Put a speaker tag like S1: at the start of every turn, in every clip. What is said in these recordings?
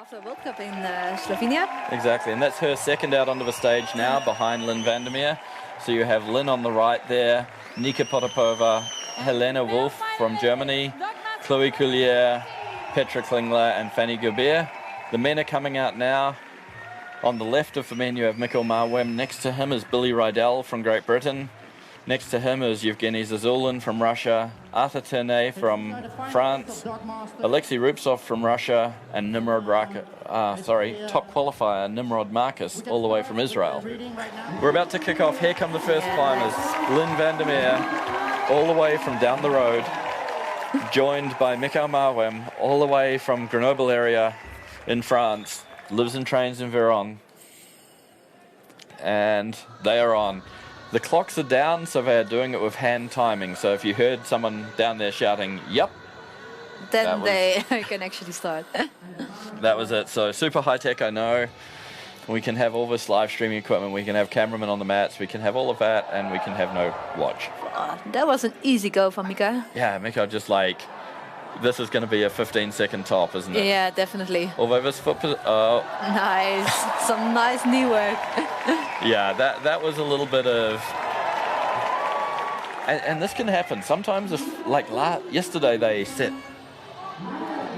S1: After the World Cup in Slovenia.
S2: Exactly, and that's her second out onto the stage now, behind Lynn Vandermeer. So you have Lynn on the right there, Nika Potapova, Helena Wolf from Germany, Chloe Coulier, Petra Klingler, and Fanny Gibert. The men are coming out now. On the left of the men, you have Mickael Mawem. Next to him is Billy Ridal from Great Britain. Next to him is Evgenii Zazulin from Russia, Arthur Ternant from France, Alexey Rubtsov from Russia, and Nimrod top qualifier Nimrod Marcus, all the way from Israel. We're about to kick off. Here come the first climbers. Lynn Vandermeer, all the way from down the road, joined by Mickael Mawem, all the way from Grenoble area in France, lives and trains in Véron. And they are on. The clocks are down, so they are doing it with hand timing. So if you heard someone down there shouting, "Yep,"
S1: then they can actually start.
S2: That was it. So super high tech, I know. We can have all this live streaming equipment. We can have cameramen on the mats. We can have all of that, and we can have no watch.
S1: That was an easy go for Mickael.
S2: Yeah, Mickael just like, this is going to be a 15-second top, isn't it?
S1: Yeah, definitely.
S2: Although this foot...
S1: Nice. Some nice knee work.
S2: Yeah, that was a little bit of... And this can happen. Sometimes, if like yesterday they set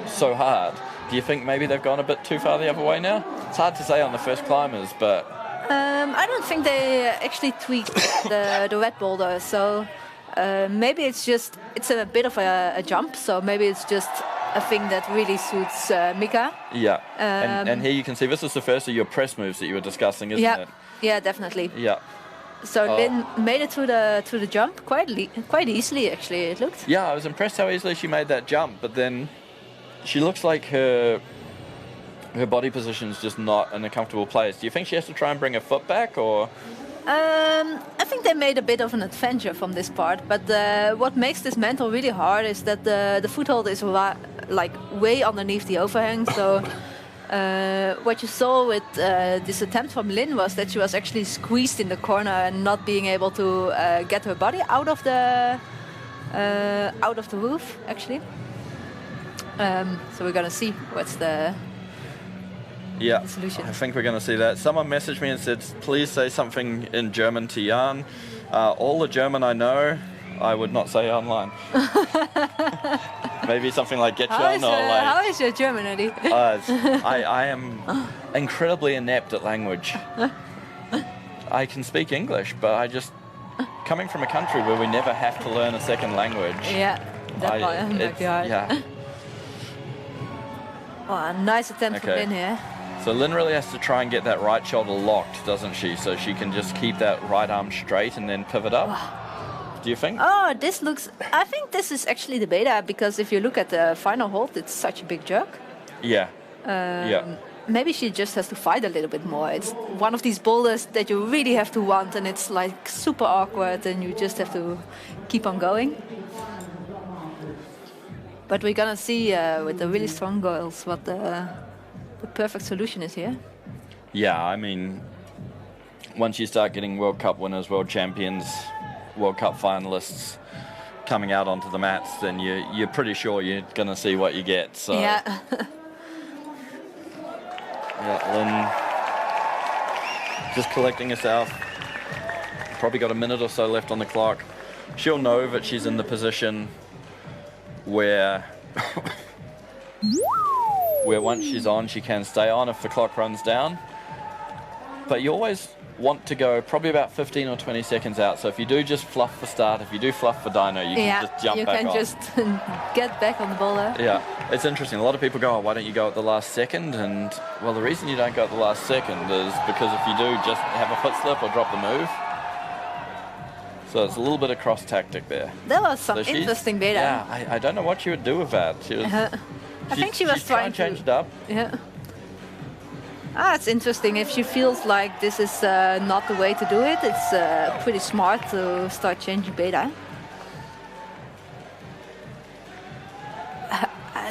S2: so hard, do you think maybe they've gone a bit too far the other way now? It's hard to say on the first climbers, but...
S1: I don't think they actually tweaked the wet boulder, so... maybe it's a bit of a jump, so maybe it's just a thing that really suits Mickael.
S2: Yeah, and here you can see this is the first of your press moves that you were discussing, isn't it?
S1: Yeah, definitely.
S2: Yeah.
S1: So Lynn made it through the jump quite easily, actually, it looked.
S2: Yeah, I was impressed how easily she made that jump, but then she looks like her body position's just not in a comfortable place. Do you think she has to try and bring her foot back, or...?
S1: I think they made a bit of an adventure from this part, but what makes this mantle really hard is that the foothold is like way underneath the overhang. So what you saw with this attempt from Lynn was that she was actually squeezed in the corner and not being able to get her body out of the roof, actually. So we're gonna see what's the solution.
S2: I think we're going to see that. Someone messaged me and said, please say something in German to Jan. All the German I know, I would not say online. Maybe something like get Jan or like...
S1: How is your German, Eddie?
S2: I am incredibly inept at language. I can speak English, but I just... Coming from a country where we never have to learn a second language...
S1: Yeah, that might be hard.
S2: Yeah.
S1: Oh, a nice attempt from Lynn here.
S2: So Lynn really has to try and get that right shoulder locked, doesn't she? So she can just keep that right arm straight and then pivot up. Do you think?
S1: Oh, this looks... I think this is actually the beta, because if you look at the final hold, it's such a big jerk.
S2: Yeah.
S1: Maybe she just has to fight a little bit more. It's one of these boulders that you really have to want, and it's like super awkward, and you just have to keep on going. But we're gonna see with the really strong girls what the perfect solution is here.
S2: Yeah, I mean, once you start getting World Cup winners, World Champions, World Cup finalists coming out onto the mats, then you're pretty sure you're gonna see what you get. So
S1: yeah.
S2: Lynn just collecting herself. Probably got a minute or so left on the clock. She'll know that she's in the position where once she's on, she can stay on if the clock runs down. But you always want to go probably about 15 or 20 seconds out. So if you do just fluff the start, if you do fluff the dyno, you can just jump back on.
S1: You can just get back on the boulder.
S2: Yeah, it's interesting. A lot of people go, oh, why don't you go at the last second? And, well, the reason you don't go at the last second is because if you do just have a foot slip or drop the move. So it's a little bit of cross tactic there.
S1: There was some interesting beta.
S2: Yeah, I don't know what she would do with that.
S1: I think she was trying
S2: to change it up.
S1: Yeah. It's interesting. If she feels like this is not the way to do it, it's pretty smart to start changing beta.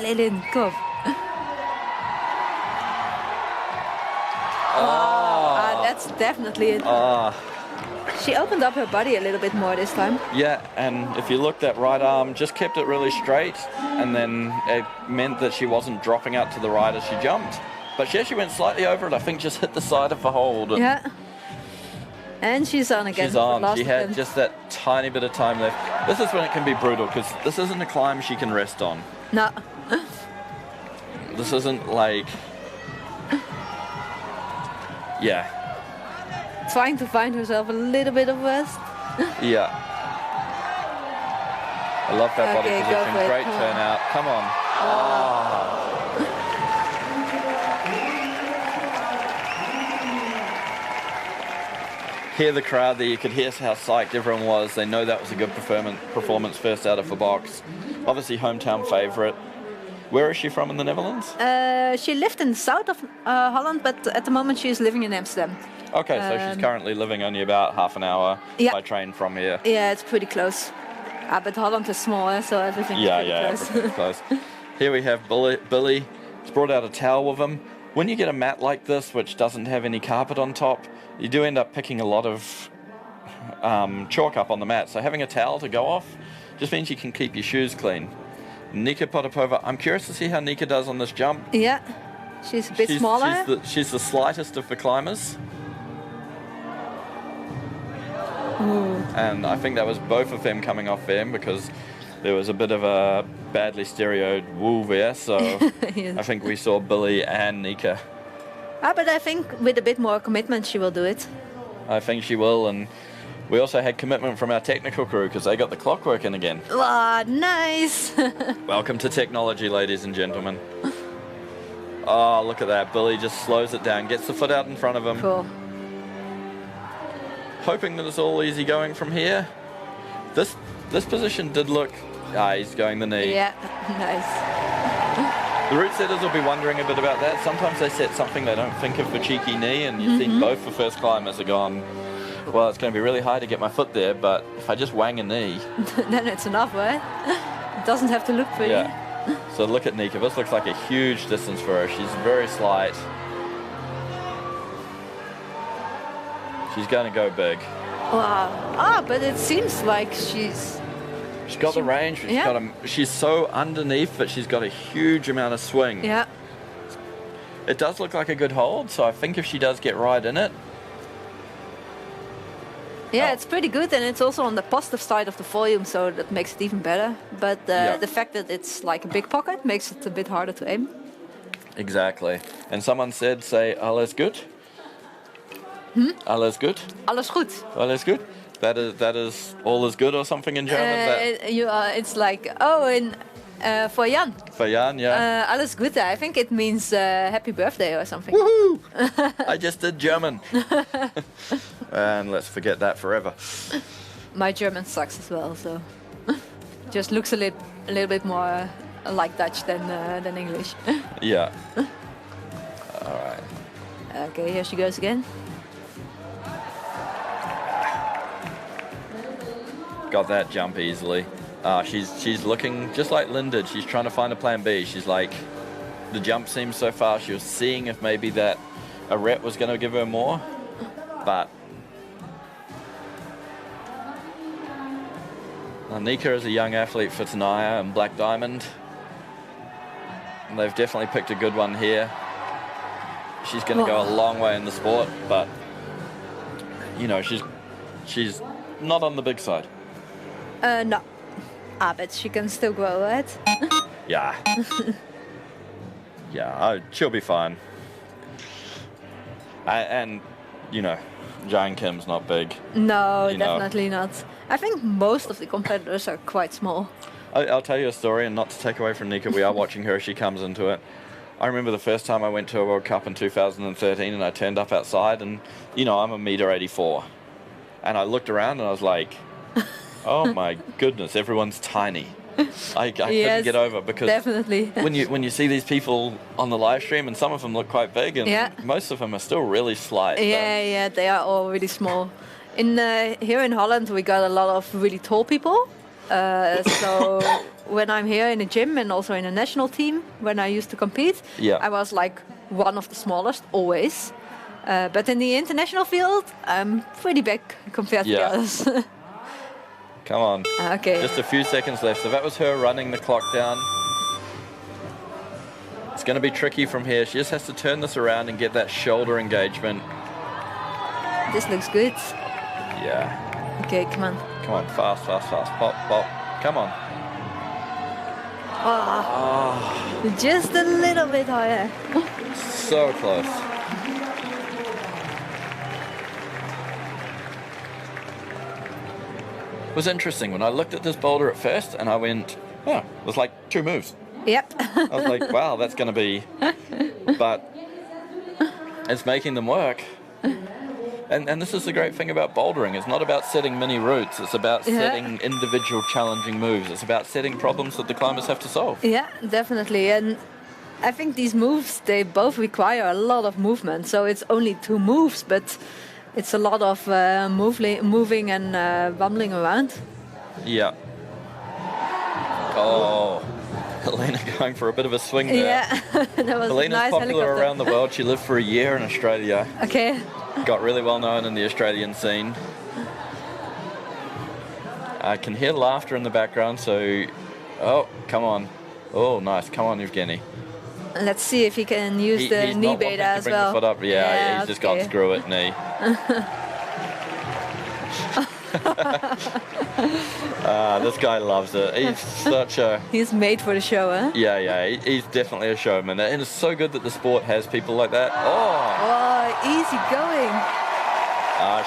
S1: Lilin, go. That's definitely it. She opened up her body a little bit more this time.
S2: Yeah, and if you look, that right arm just kept it really straight, and then it meant that she wasn't dropping out to the right as she jumped. But she actually went slightly over it. I think just hit the side of the hold.
S1: Yeah. And she's on again.
S2: She's on. She had just that tiny bit of time left. This is when it can be brutal, because this isn't a climb she can rest on.
S1: No.
S2: This isn't like... Yeah.
S1: Trying to find herself a little bit of rest.
S2: Yeah. I love that body
S1: Okay, go
S2: position.
S1: for it.
S2: Great
S1: Come on.
S2: turnout. Come on. Oh. Hear the crowd there. You could hear how psyched everyone was. They know that was a good performance first out of the box. Obviously hometown favourite. Where is she from in the Netherlands?
S1: She lived in the south of Holland, but at the moment she is living in Amsterdam.
S2: Okay, so she's currently living only about half an hour by train from here.
S1: Yeah, it's pretty close. But Holland is smaller, so everything is pretty close.
S2: Everything's close. Here we have Billy. He's brought out a towel with him. When you get a mat like this, which doesn't have any carpet on top, you do end up picking a lot of chalk up on the mat. So having a towel to go off just means you can keep your shoes clean. Nika Potapova, I'm curious to see how Nika does on this jump.
S1: Yeah, she's a bit smaller.
S2: She's the slightest of the climbers.
S1: Ooh.
S2: And I think that was both of them coming off them, because there was a bit of a badly stereoed woo there. So
S1: Yes.
S2: I think we saw Billy and Nika.
S1: But I think with a bit more commitment she will do it.
S2: I think she will, and we also had commitment from our technical crew, because they got the clock working again.
S1: Wow, nice!
S2: Welcome to technology, ladies and gentlemen. Oh, look at that. Billy just slows it down, gets the foot out in front of him.
S1: Cool.
S2: Hoping that it's all easy going from here. This position did look... he's going the knee.
S1: Yeah, nice.
S2: The route setters will be wondering a bit about that. Sometimes they set something they don't think of the cheeky knee, and you've seen both the first climbers are gone, well, it's going to be really high to get my foot there, but if I just wang a knee...
S1: Then it's enough, right? It doesn't have to look pretty.
S2: Yeah. So look at Nika. This looks like a huge distance for her. She's very slight. She's going to go big.
S1: Wow. But it seems like she's
S2: got the range. She's so underneath, but she's got a huge amount of swing.
S1: Yeah.
S2: It does look like a good hold, so I think if she does get right in it...
S1: Yeah, it's pretty good, and it's also on the positive side of the volume, so that makes it even better. But the fact that it's like a big pocket makes it a bit harder to aim.
S2: Exactly. And someone said, say, alles gut? Alles gut?
S1: Alles goed.
S2: Alles gut? That is all is good or something in German?
S1: It's like, for Jan.
S2: For Jan, yeah.
S1: Alles Gute. I think it means happy birthday or something.
S2: Woohoo! I just did German. And let's forget that forever.
S1: My German sucks as well, so just looks a little bit more like Dutch than English.
S2: Yeah. All right.
S1: Okay, here she goes again.
S2: Got that jump easily. She's looking just like Lynn did. She's trying to find a plan B. She's like, the jump seems so far. She was seeing if maybe that a rep was going to give her more, but Nika is a young athlete for Tenaya and Black Diamond. And they've definitely picked a good one here. She's going to go a long way in the sport, but you know, she's not on the big side.
S1: No. But she can still grow, right?
S2: Yeah. Yeah, she'll be fine. And, you know, Jane Kim's not big.
S1: No, definitely not. I think most of the competitors are quite small.
S2: I'll tell you a story, and not to take away from Nika, we are watching her as she comes into it. I remember the first time I went to a World Cup in 2013, and I turned up outside, and, you know, I'm 1.84 m. And I looked around, and I was like... Oh my goodness, everyone's tiny. I couldn't get over, because
S1: definitely.
S2: when you see these people on the live stream, and some of them look quite big, and most of them are still really slight.
S1: Yeah, they are all really small. Here in Holland, we got a lot of really tall people. So when I'm here in the gym and also in a national team, when I used to compete, I was like one of the smallest always. But in the international field, I'm pretty big compared to the others.
S2: Come on.
S1: Okay.
S2: Just a few seconds left. So that was her running the clock down. It's going to be tricky from here. She just has to turn this around and get that shoulder engagement.
S1: This looks good.
S2: Yeah.
S1: Okay, come on.
S2: Come on, fast, fast, fast. Pop, pop. Come on.
S1: Oh. Just a little bit higher.
S2: So close. It was interesting when I looked at this boulder at first and I went, oh, it was like 2 moves.
S1: Yep.
S2: I was like, wow, that's going to be... But it's making them work. And this is the great thing about bouldering. It's not about setting mini routes. It's about setting individual challenging moves. It's about setting problems that the climbers have to solve.
S1: Yeah, definitely. And I think these moves, they both require a lot of movement. So it's only 2 moves, but it's a lot of moving and bumbling around.
S2: Yeah. Oh, Helena going for a bit of a swing there.
S1: Yeah, that was
S2: Helena's
S1: nice
S2: popular
S1: helicopter.
S2: around the world. She lived for a year in Australia.
S1: Okay.
S2: Got really well known in the Australian scene. I can hear laughter in the background, so... Oh, come on. Oh, nice. Come on, Evgenii.
S1: Let's see if he can use the
S2: he's
S1: knee
S2: not
S1: beta
S2: wanting to
S1: as
S2: bring
S1: well.
S2: the foot up. Yeah, he's just gone screw it, knee. This guy loves it. He's such a...
S1: He's made for the show, huh?
S2: Yeah, he's definitely a showman. And it's so good that the sport has people like that.
S1: Oh, easy going.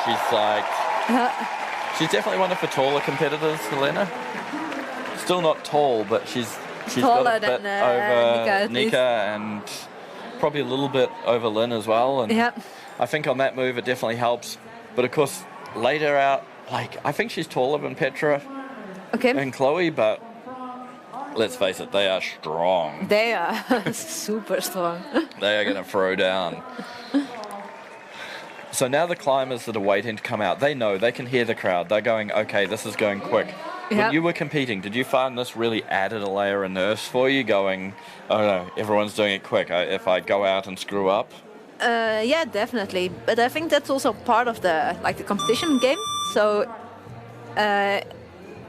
S2: She's psyched. She's definitely one of the taller competitors, Helena. Still not tall, but she's
S1: taller
S2: got a bit
S1: than
S2: over
S1: Nika
S2: and probably a little bit over Lynn as well. And
S1: Yep.
S2: I think on that move it definitely helps. But of course, later out, like, I think she's taller than Petra
S1: Okay.
S2: and Chloe, but let's face it, they are strong.
S1: They are super strong.
S2: They are going to throw down. So now the climbers that are waiting to come out, they know, they can hear the crowd. They're going, okay, this is going quick.
S1: Yep.
S2: When you were competing, did you find this really added a layer of nerves for you, going, oh no, everyone's doing it quick. If I go out and screw up?
S1: Yeah, definitely. But I think that's also part of the competition game. So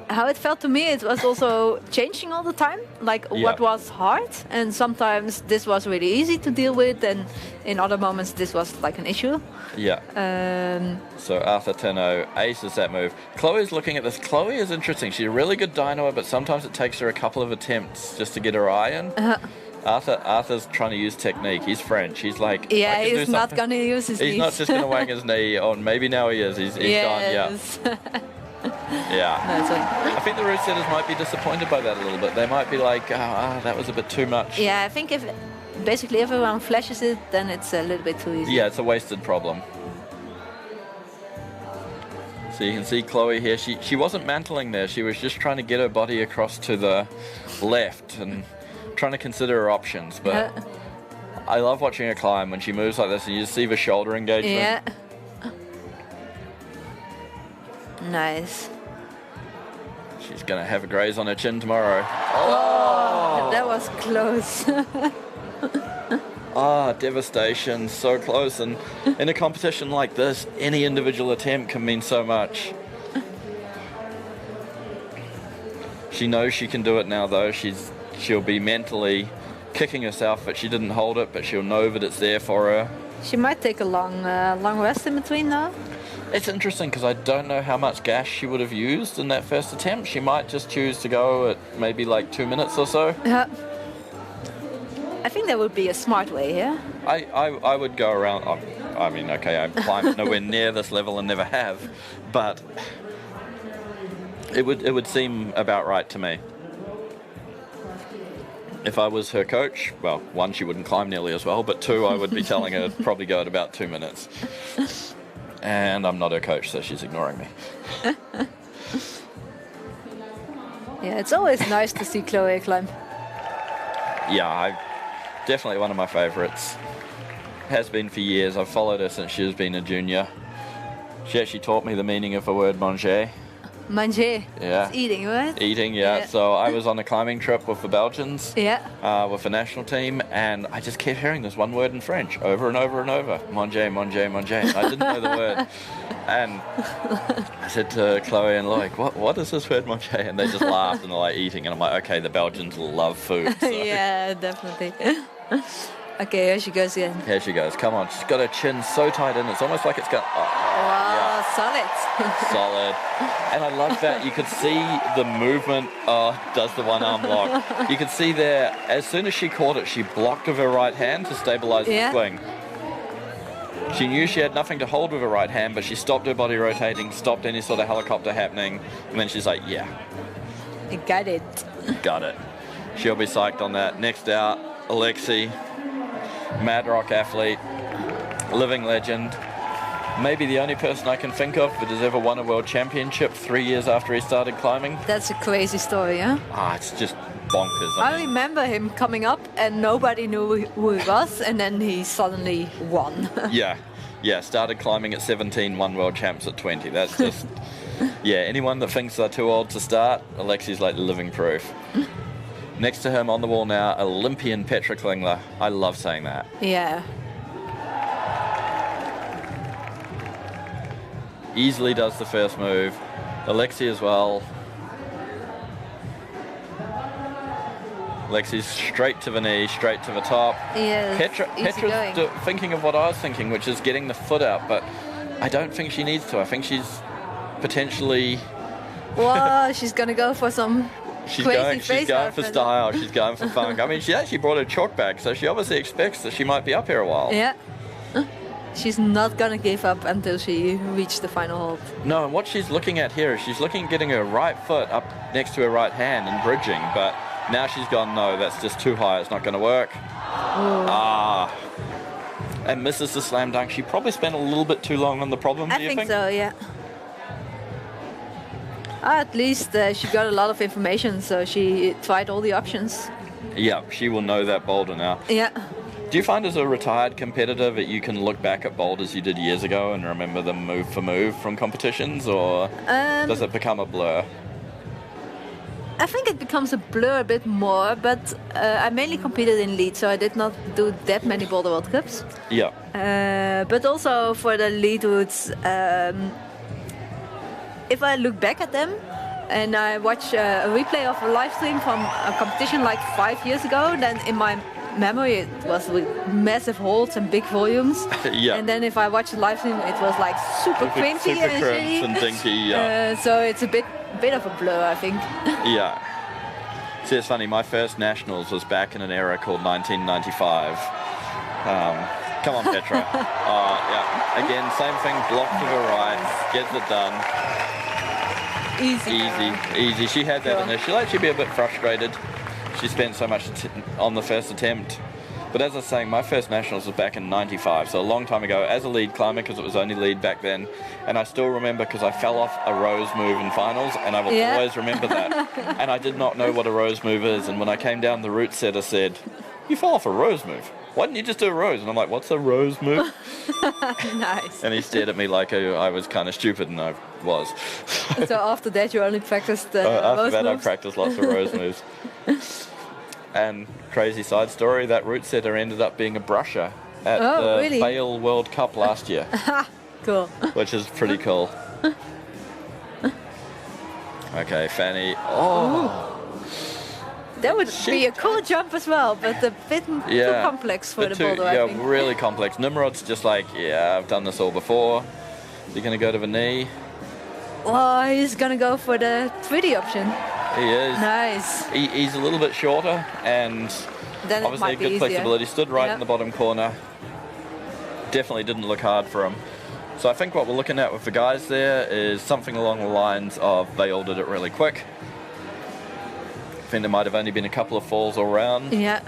S1: how it felt to me, it was also changing all the time. What was hard, and sometimes this was really easy to deal with, and in other moments this was like an issue.
S2: Yeah. So Arthur Tenno aces that move. Chloe's looking at this. Chloe is interesting. She's a really good dynoer, but sometimes it takes her a couple of attempts just to get her eye in. Arthur's trying to use technique. He's French. He's like,
S1: yeah, he's not going to use his knees.
S2: He's not just going to wang his knee on. Maybe now he is. He's gone, yeah. Yeah.
S1: No,
S2: I think the route setters might be disappointed by that a little bit. They might be like, that was a bit too much.
S1: Yeah, I think if everyone flashes it, then it's a little bit too easy.
S2: Yeah, it's a wasted problem. So you can see Chloe here. She wasn't mantling there. She was just trying to get her body across to the left and trying to consider her options. But I love watching her climb when she moves like this and you just see the shoulder engagement.
S1: Yeah. Nice.
S2: She's going to have a graze on her chin tomorrow.
S1: Oh, that was close.
S2: Devastation, so close. And in a competition like this, any individual attempt can mean so much. She knows she can do it now, though. She'll be mentally kicking herself that she didn't hold it, but she'll know that it's there for her.
S1: She might take a long rest in between now.
S2: It's interesting because I don't know how much gas she would have used in that first attempt. She might just choose to go at maybe like 2 minutes or so.
S1: I think that would be a smart way, yeah?
S2: I would go around. I mean, okay, I've climbed nowhere near this level and never have, but it would seem about right to me. If I was her coach, well, 1, she wouldn't climb nearly as well, but 2, I would be telling her to probably go at about 2 minutes. And I'm not her coach, so she's ignoring me.
S1: Yeah, it's always nice to see Chloe climb.
S2: Yeah, definitely one of my favourites. Has been for years. I've followed her since she's been a junior. She actually taught me the meaning of the word manger.
S1: Manger.
S2: Yeah.
S1: It's eating, right?
S2: Eating, yeah. So I was on a climbing trip with the Belgians.
S1: Yeah.
S2: With the national team, and I just kept hearing this one word in French over and over and over. Manger, manger, manger. I didn't know the word. And I said to Chloe and Loic, what is this word manger? And they just laughed and they're like eating. And I'm like, okay, the Belgians love food. So.
S1: Yeah, definitely. Okay, here she goes again.
S2: Here she goes. Come on. She's got her chin so tight in. It's almost like it's got...
S1: Wow, solid.
S2: Solid. And I love that. You could see the movement. Does the one arm lock. You could see there, as soon as she caught it, she blocked with her right hand to stabilize the swing. She knew she had nothing to hold with her right hand, but she stopped her body rotating, stopped any sort of helicopter happening, and then she's like, yeah.
S1: You got it.
S2: Got it. She'll be psyched on that. Next out, Alexey. Mad rock athlete, living legend, maybe the only person I can think of that has ever won a world championship 3 years after he started climbing.
S1: That's a crazy story, huh?
S2: It's just bonkers.
S1: I remember him coming up and nobody knew who he was, and then he suddenly won.
S2: Yeah, started climbing at 17, won world champs at 20. That's just, anyone that thinks they're too old to start, Alexey's like living proof. Next to him on the wall now, Olympian Petra Klingler. I love saying that.
S1: Yeah.
S2: Easily does the first move. Alexey as well. Alexey's straight to the knee, straight to the top.
S1: Yeah.
S2: Petra's thinking of what I was thinking, which is getting the foot out, but I don't think she needs to. I think she's potentially...
S1: Well, she's going to go for some...
S2: She's going for style, she's going for funk. I mean, she actually brought her chalk back, so she obviously expects that she might be up here a while.
S1: Yeah. She's not going to give up until she reaches the final hold.
S2: No, and what she's looking at here is she's looking at getting her right foot up next to her right hand and bridging, but now she's gone, no, that's just too high, it's not going to work. Ooh. And misses the slam dunk. She probably spent a little bit too long on the problem, do you think?
S1: I think so, yeah. At least she got a lot of information, so she tried all the options.
S2: Yeah, she will know that boulder now.
S1: Yeah.
S2: Do you find as a retired competitor that you can look back at boulders you did years ago and remember them move for move from competitions, or does it become a blur?
S1: I think it becomes a blur a bit more, but I mainly competed in lead, so I did not do that many Boulder World Cups.
S2: Yeah.
S1: But also for the lead routes, if I look back at them and I watch a replay of a live stream from a competition like 5 years ago, then in my memory it was with massive holds and big volumes.
S2: Yeah.
S1: And then if I watch the live stream, it was like super cringy and shitty.
S2: And dinky, yeah.
S1: So it's a bit of a blur, I think.
S2: Yeah. See, it's funny, my first nationals was back in an era called 1995. Come on, Petra. Yeah. Again, same thing, blocked to the right, gets it done. Easy. She had that in there. She'll actually be a bit frustrated. She spent so much on the first attempt. But as I was saying, my first nationals was back in 95, so a long time ago, as a lead climber, because it was only lead back then. And I still remember, because I fell off a rose move in finals, and I will always remember that. And I did not know what a rose move is, and when I came down the route set, I said, "You fell off a rose move. Why didn't you just do a rose?" And I'm like, "What's a rose move?"
S1: Nice.
S2: And he stared at me like I was kind of stupid, and I was.
S1: So after that, you only practiced
S2: after
S1: rose
S2: that,
S1: moves?
S2: I practiced lots of rose moves. And crazy side story, that route setter ended up being a brusher at the Vail World Cup last year.
S1: Cool.
S2: Which is pretty cool. Okay, Fanny. Oh.
S1: That would be a cool jump as well, but a bit too complex for the boulder, I think.
S2: Yeah, really complex. Nimrod's just like, yeah, I've done this all before. Is he going to go to the knee?
S1: Well, he's going to go for the 3D option.
S2: He is.
S1: Nice.
S2: He's a little bit shorter and
S1: then
S2: obviously good
S1: easier.
S2: flexibility. Stood right in the bottom corner. Definitely didn't look hard for him. So I think what we're looking at with the guys there is something along the lines of they all did it really quick. I think there might have only been a couple of falls all round.
S1: Yeah.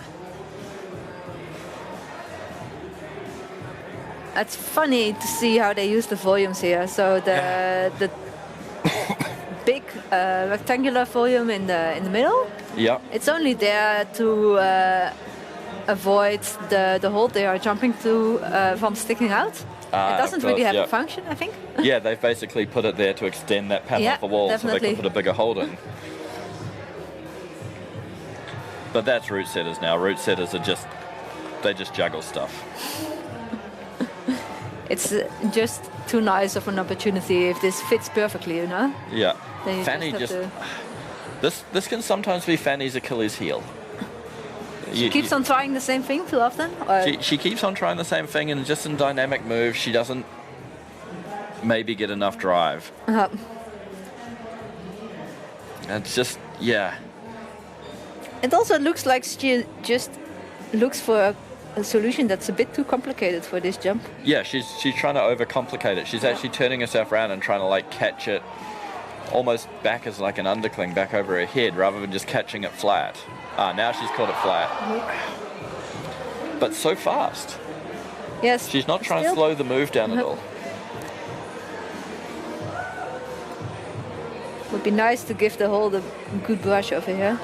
S1: It's funny to see how they use the volumes here. So the big rectangular volume in the middle.
S2: Yeah.
S1: It's only there to avoid the hold they are jumping to from sticking out. It doesn't really have a function, I think.
S2: Yeah, they've basically put it there to extend that panel off the wall so they can put a bigger hold in. But that's route setters now. Route setters are they just juggle stuff.
S1: it's just too nice of an opportunity if this fits perfectly, you know.
S2: Yeah.
S1: Then you
S2: Fanny
S1: just have
S2: this can sometimes be Fanny's Achilles heel.
S1: She keeps on trying the same thing too often? Or?
S2: She keeps on trying the same thing, and just in dynamic moves, she doesn't maybe get enough drive. It's just, yeah.
S1: It also looks like she just looks for a solution that's a bit too complicated for this jump.
S2: Yeah, she's trying to overcomplicate it. She's actually turning herself around and trying to like catch it almost back as like an undercling back over her head rather than just catching it flat. Now she's caught it flat. But so fast.
S1: Yes.
S2: She's not trying to slow the move down at all.
S1: Would be nice to give the hole a good brush over here.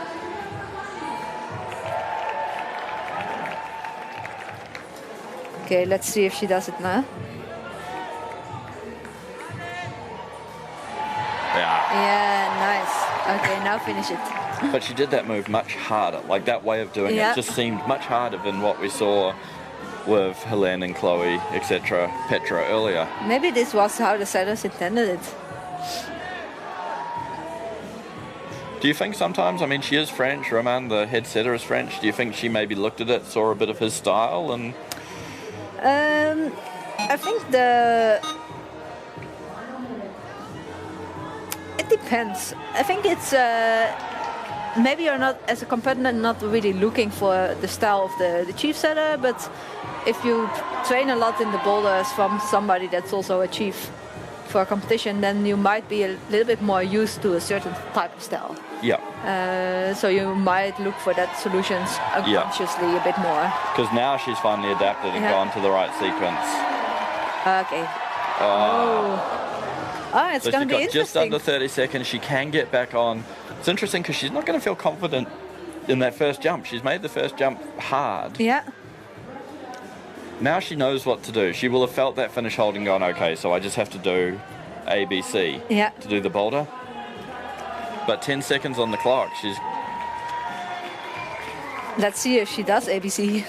S1: Okay, let's see if she does it now. Yeah, nice. Okay, now finish it.
S2: But she did that move much harder. Like that way of doing it just seemed much harder than what we saw with Helene and Chloe, etc., Petra earlier.
S1: Maybe this was how the setters intended it.
S2: Do you think sometimes, I mean, she is French, Roman, the head setter is French. Do you think she maybe looked at it, saw a bit of his style and...
S1: I think it depends. I think it's maybe you're not, as a competitor, not really looking for the style of the chief setter, but if you train a lot in the boulders from somebody that's also a chief for a competition, then you might be a little bit more used to a certain type of style.
S2: Yeah.
S1: So you might look for that solutions unconsciously a bit more.
S2: Because now she's finally adapted and gone to the right sequence.
S1: Okay. It's
S2: so
S1: going to be
S2: she's got
S1: interesting.
S2: just under 30 seconds. She can get back on. It's interesting because she's not going to feel confident in that first jump. She's made the first jump hard.
S1: Yeah.
S2: Now she knows what to do. She will have felt that finish hold and gone, okay, so I just have to do A, B, C to do the boulder. But 10 seconds on the clock.
S1: Let's see if she does ABC.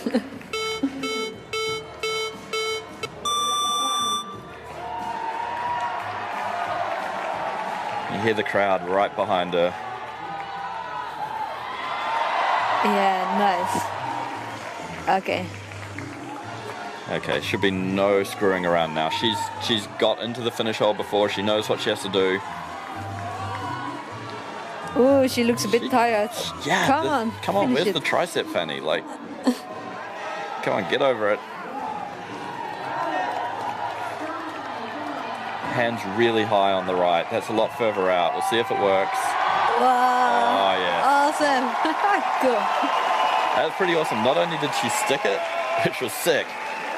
S2: You hear the crowd right behind her.
S1: Yeah, nice. Okay.
S2: Okay, should be no screwing around now. She's got into the finish hole before. She knows what she has to do.
S1: Oh, she looks a bit tired.
S2: Yeah. Come on. Where's the tricep, Fanny? Like, come on, get over it. Hands really high on the right. That's a lot further out. We'll see if it works.
S1: Wow.
S2: Oh, yeah.
S1: Awesome. Cool.
S2: That was pretty awesome. Not only did she stick it, which was sick,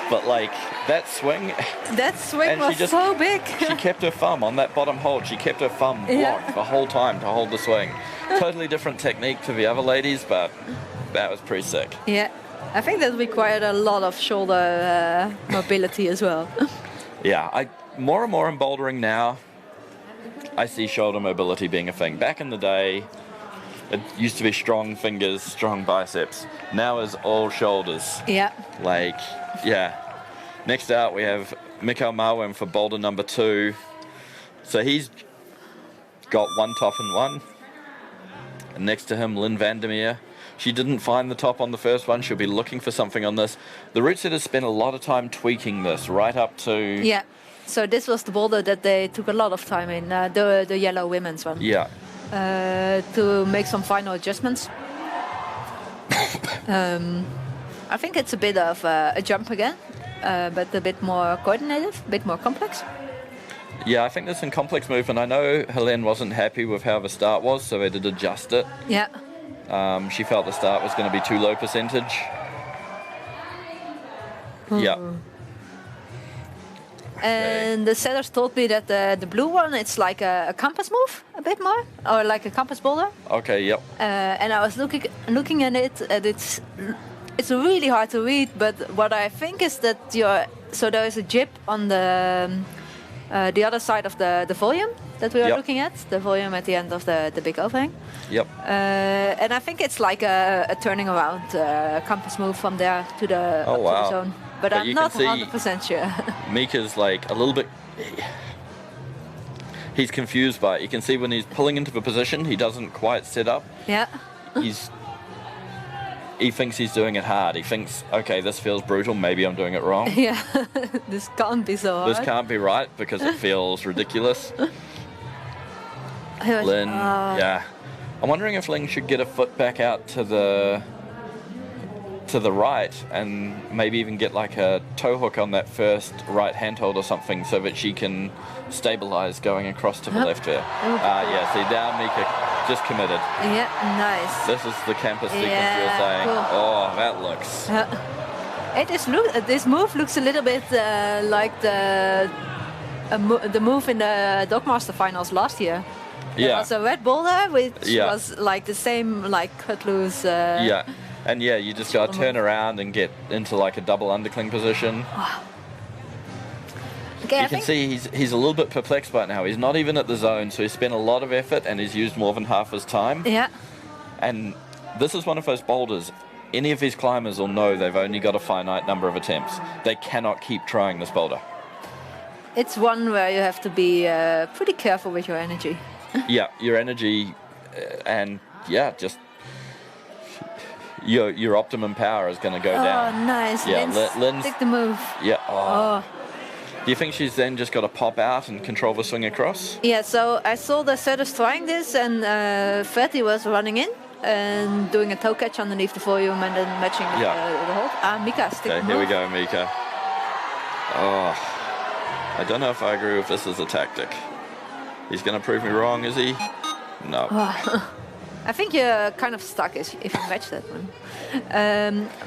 S2: but like that swing.
S1: That swing was so big.
S2: She kept her thumb on that bottom hold. She kept her thumb blocked the whole time to hold the swing. Totally different technique to the other ladies, but that was pretty sick.
S1: Yeah, I think that required a lot of shoulder mobility as well.
S2: Yeah, more and more in bouldering now, I see shoulder mobility being a thing. Back in the day, it used to be strong fingers, strong biceps. Now is all shoulders.
S1: Yeah.
S2: Like, yeah. Next out, we have Mickael Mawem for boulder number 2. So he's got one top and one. And next to him, Lynn Vandermeer. She didn't find the top on the first one. She'll be looking for something on this. The route setters spent a lot of time tweaking this right up to...
S1: Yeah. So this was the boulder that they took a lot of time in, the yellow women's one.
S2: Yeah.
S1: To make some final adjustments. I think it's a bit of a jump again, but a bit more coordinated, a bit more complex.
S2: Yeah, I think there's some complex movement. I know Helene wasn't happy with how the start was, so they did adjust it.
S1: Yeah.
S2: She felt the start was going to be too low percentage. Yeah.
S1: And the setters told me that the blue one, it's like a compass move, a bit more, or like a compass boulder.
S2: Okay, yep.
S1: And I was looking at it, and it's really hard to read. But what I think is that so there is a jib on the other side of the volume, that we are
S2: Yep.
S1: looking at, the volume at the end of the big overhang.
S2: Yep.
S1: And I think it's like a turning around compass move from there to the,
S2: Oh,
S1: up to
S2: wow.
S1: the zone. But
S2: But
S1: I'm
S2: you
S1: not
S2: can see-
S1: 100% sure.
S2: Mika's like a little bit. He's confused by it. You can see when he's pulling into the position, he doesn't quite set up.
S1: Yeah.
S2: He thinks he's doing it hard. He thinks, okay, this feels brutal. Maybe I'm doing it wrong.
S1: Yeah. This can't be so hard.
S2: This can't be right because it feels ridiculous. Lynn, yeah. I'm wondering if Lynn should get a foot back out to the right and maybe even get like a toe hook on that first right handhold or something so that she can stabilize going across to the left there. Yeah, see now Mika just committed.
S1: Yeah, nice.
S2: This is the campus sequence
S1: Yeah,
S2: you were saying.
S1: cool.
S2: Oh, that looks.
S1: This move looks a little bit like the move in the Dogmaster finals last year. There
S2: Yeah.
S1: was a red boulder, which
S2: Yeah.
S1: was like the same, like cut loose.
S2: Yeah. And yeah, you just gotta turn around and get into like a double undercling position.
S1: Okay,
S2: You can see he's a little bit perplexed by it now. He's not even at the zone, so he's spent a lot of effort and he's used more than half his time.
S1: Yeah.
S2: And this is one of those boulders. Any of these climbers will know they've only got a finite number of attempts. They cannot keep trying this boulder.
S1: It's one where you have to be pretty careful with your energy.
S2: Yeah, your energy and yeah, just your optimum power is going to go down.
S1: Oh, nice.
S2: Yeah,
S1: Lynn's take the move.
S2: Yeah.
S1: Oh.
S2: Do you think she's then just got to pop out and control the swing across?
S1: Yeah, so I saw the setters trying this, and Fatty was running in and doing a toe catch underneath the volume and then matching the hold. Mika, stick
S2: Okay,
S1: the
S2: here we
S1: move.
S2: go, Mika. Oh, I don't know if I agree with this as a tactic. He's going to prove me wrong, is he? No.
S1: I think you're kind of stuck if you match that one.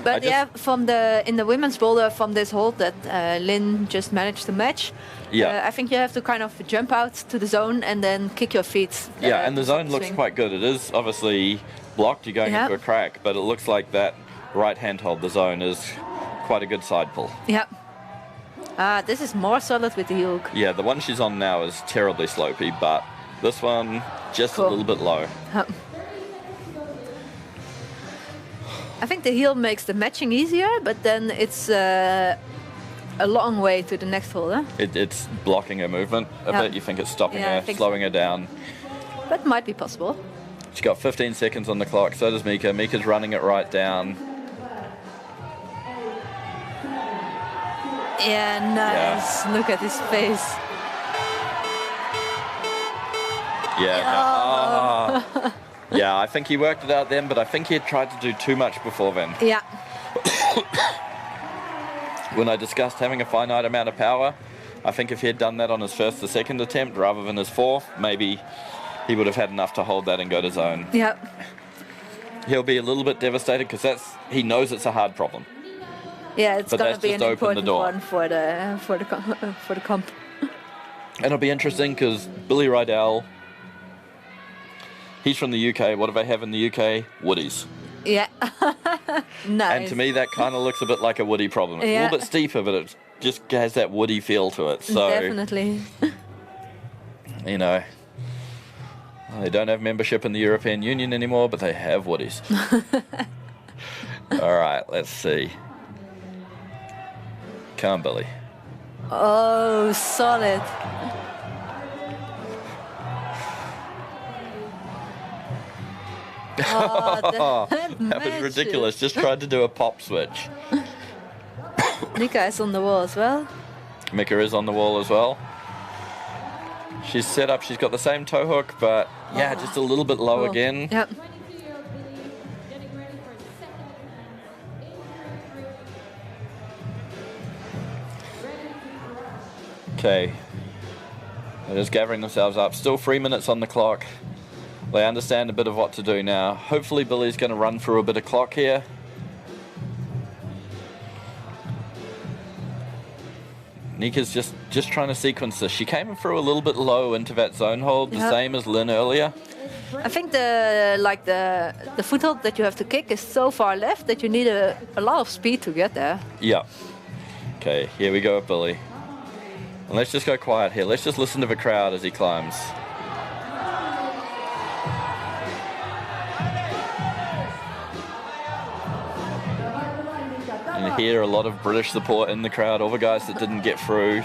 S1: But
S2: I
S1: yeah, in the women's boulder from this hold that Lynn just managed to match.
S2: Yeah.
S1: I think you have to kind of jump out to the zone and then kick your feet.
S2: Yeah, and the
S1: to
S2: zone
S1: stop
S2: looks
S1: swing.
S2: quite good. It is obviously blocked, you're going
S1: Yeah.
S2: into a crack, but it looks like that right hand hold, the zone, is quite a good side pull.
S1: Yeah. This is more solid with the hook.
S2: Yeah, the one she's on now is terribly slopey, but this one just
S1: Cool.
S2: a little bit low.
S1: I think the heel makes the matching easier, but then it's a long way to the next hole. Huh?
S2: It's blocking her movement a
S1: Yeah.
S2: bit. You think it's stopping
S1: Yeah, I
S2: her,
S1: think
S2: slowing her down.
S1: That might be possible.
S2: She's got 15 seconds on the clock, so does Mika. Mika's running it right down.
S1: Yeah, nice. Look at his face.
S2: Yeah. Yeah, I think he worked it out then, but I think he had tried to do too much before then.
S1: Yeah.
S2: When I discussed having a finite amount of power, I think if he had done that on his first or second attempt rather than his fourth, maybe he would have had enough to hold that and go to zone.
S1: Yeah.
S2: He'll be a little bit devastated because he knows it's a hard problem.
S1: Yeah, it's
S2: But
S1: gonna
S2: that's
S1: be
S2: just
S1: an
S2: opened the
S1: important
S2: door.
S1: one for the comp.
S2: And it'll be interesting because Billy Ridal, he's from the UK. What do they have in the UK? Woodies.
S1: Yeah. Nice.
S2: And to me, that kind of looks a bit like a woody problem. It's a
S1: Yeah.
S2: little bit steeper, but it just has that woody feel to it. So,
S1: Definitely.
S2: you know, they don't have membership in the European Union anymore, but they have woodies. All right, let's see. Come on, Billy.
S1: Oh, solid. Oh,
S2: That was ridiculous. Just tried to do a pop switch.
S1: Mika is on the wall as well.
S2: Mika is on the wall as well. She's set up. She's got the same toe hook, but yeah, just a little bit low
S1: Cool.
S2: again.
S1: Yep.
S2: Okay. They're just gathering themselves up. Still 3 minutes on the clock. They understand a bit of what to do now. Hopefully Billy's going to run through a bit of clock here. Nika's just trying to sequence this. She came through a little bit low into that zone hold, the
S1: Yep.
S2: same as Lynn earlier.
S1: I think the foothold that you have to kick is so far left that you need a lot of speed to get there.
S2: Yeah. Okay, here we go, Billy. And let's just go quiet here. Let's just listen to the crowd as he climbs. You hear a lot of British support in the crowd, all the guys that didn't get through.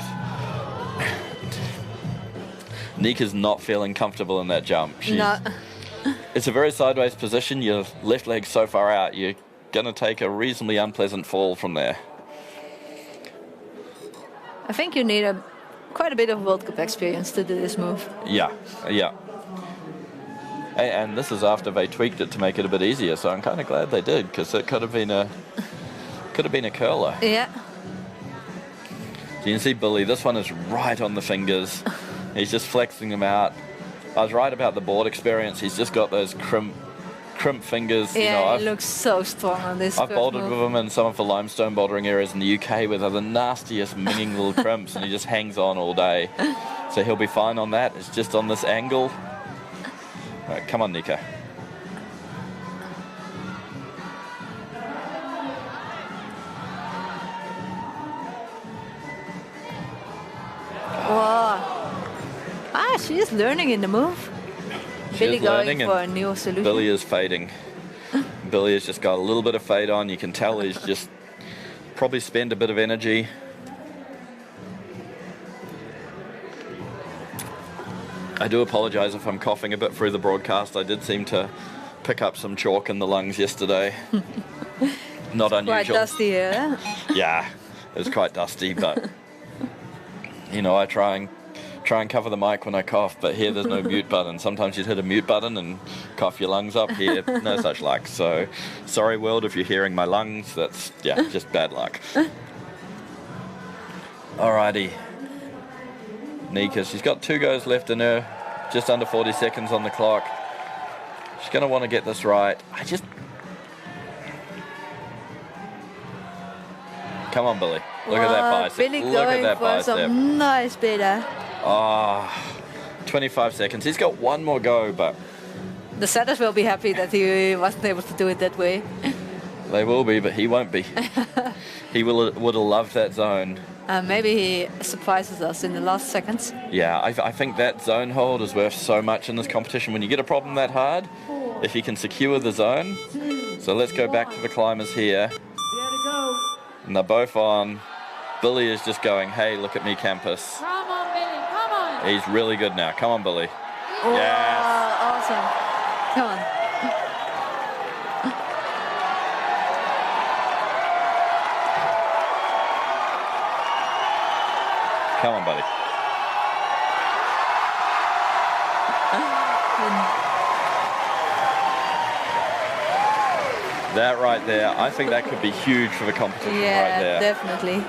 S2: Nika's not feeling comfortable in that jump.
S1: No.
S2: It's a very sideways position. Your left leg's so far out, you're going to take a reasonably unpleasant fall from there.
S1: I think you need quite a bit of World Cup experience to do this move.
S2: Yeah. And this is after they tweaked it to make it a bit easier, so I'm kind of glad they did, because it could have been a curler.
S1: Yeah.
S2: So you can see Billy, this one is right on the fingers. He's just flexing them out. I was right about the board experience. He's just got those crimp fingers.
S1: Yeah, he looks so strong on this.
S2: I've bouldered with him in some of the limestone bouldering areas in the UK where they're the nastiest minging little crimps, and he just hangs on all day. So he'll be fine on that. It's just on this angle. All right, come on, Nika.
S1: Wow. She is learning in the move. Billy going for a new solution.
S2: Billy is fading. Billy has just got a little bit of fade on. You can tell he's just probably spent a bit of energy. I do apologise if I'm coughing a bit through the broadcast. I did seem to pick up some chalk in the lungs yesterday. Not unusual.
S1: Quite dusty here.
S2: Yeah, it was quite dusty, but I try and cover the mic when I cough, but here there's no mute button. Sometimes you'd hit a mute button and cough your lungs up. Here, no such luck. So, sorry world if you're hearing my lungs. That's, just bad luck. Alrighty. Nika, she's got 2 goes left in her, just under 40 seconds on the clock. She's going to want to get this right. Come on, Billy. Look at that bicep.
S1: Billy going for some nice beta.
S2: 25 seconds. He's got one more go, but
S1: the setters will be happy that he wasn't able to do it that way.
S2: They will be, but he won't be. He would have loved that zone.
S1: Maybe he surprises us in the last seconds.
S2: Yeah, I think that zone hold is worth so much in this competition. When you get a problem that hard, if you can secure the zone. So let's go back to the climbers here. And they're both on. Billy is just going, hey, look at me, campus.
S3: Come on, Billy, come on.
S2: He's really good now. Come on, Billy.
S1: Oh,
S2: yes.
S1: Awesome. Come on.
S2: Come on, buddy. That right there, I think that could be huge for the competition right there.
S1: Yeah, definitely.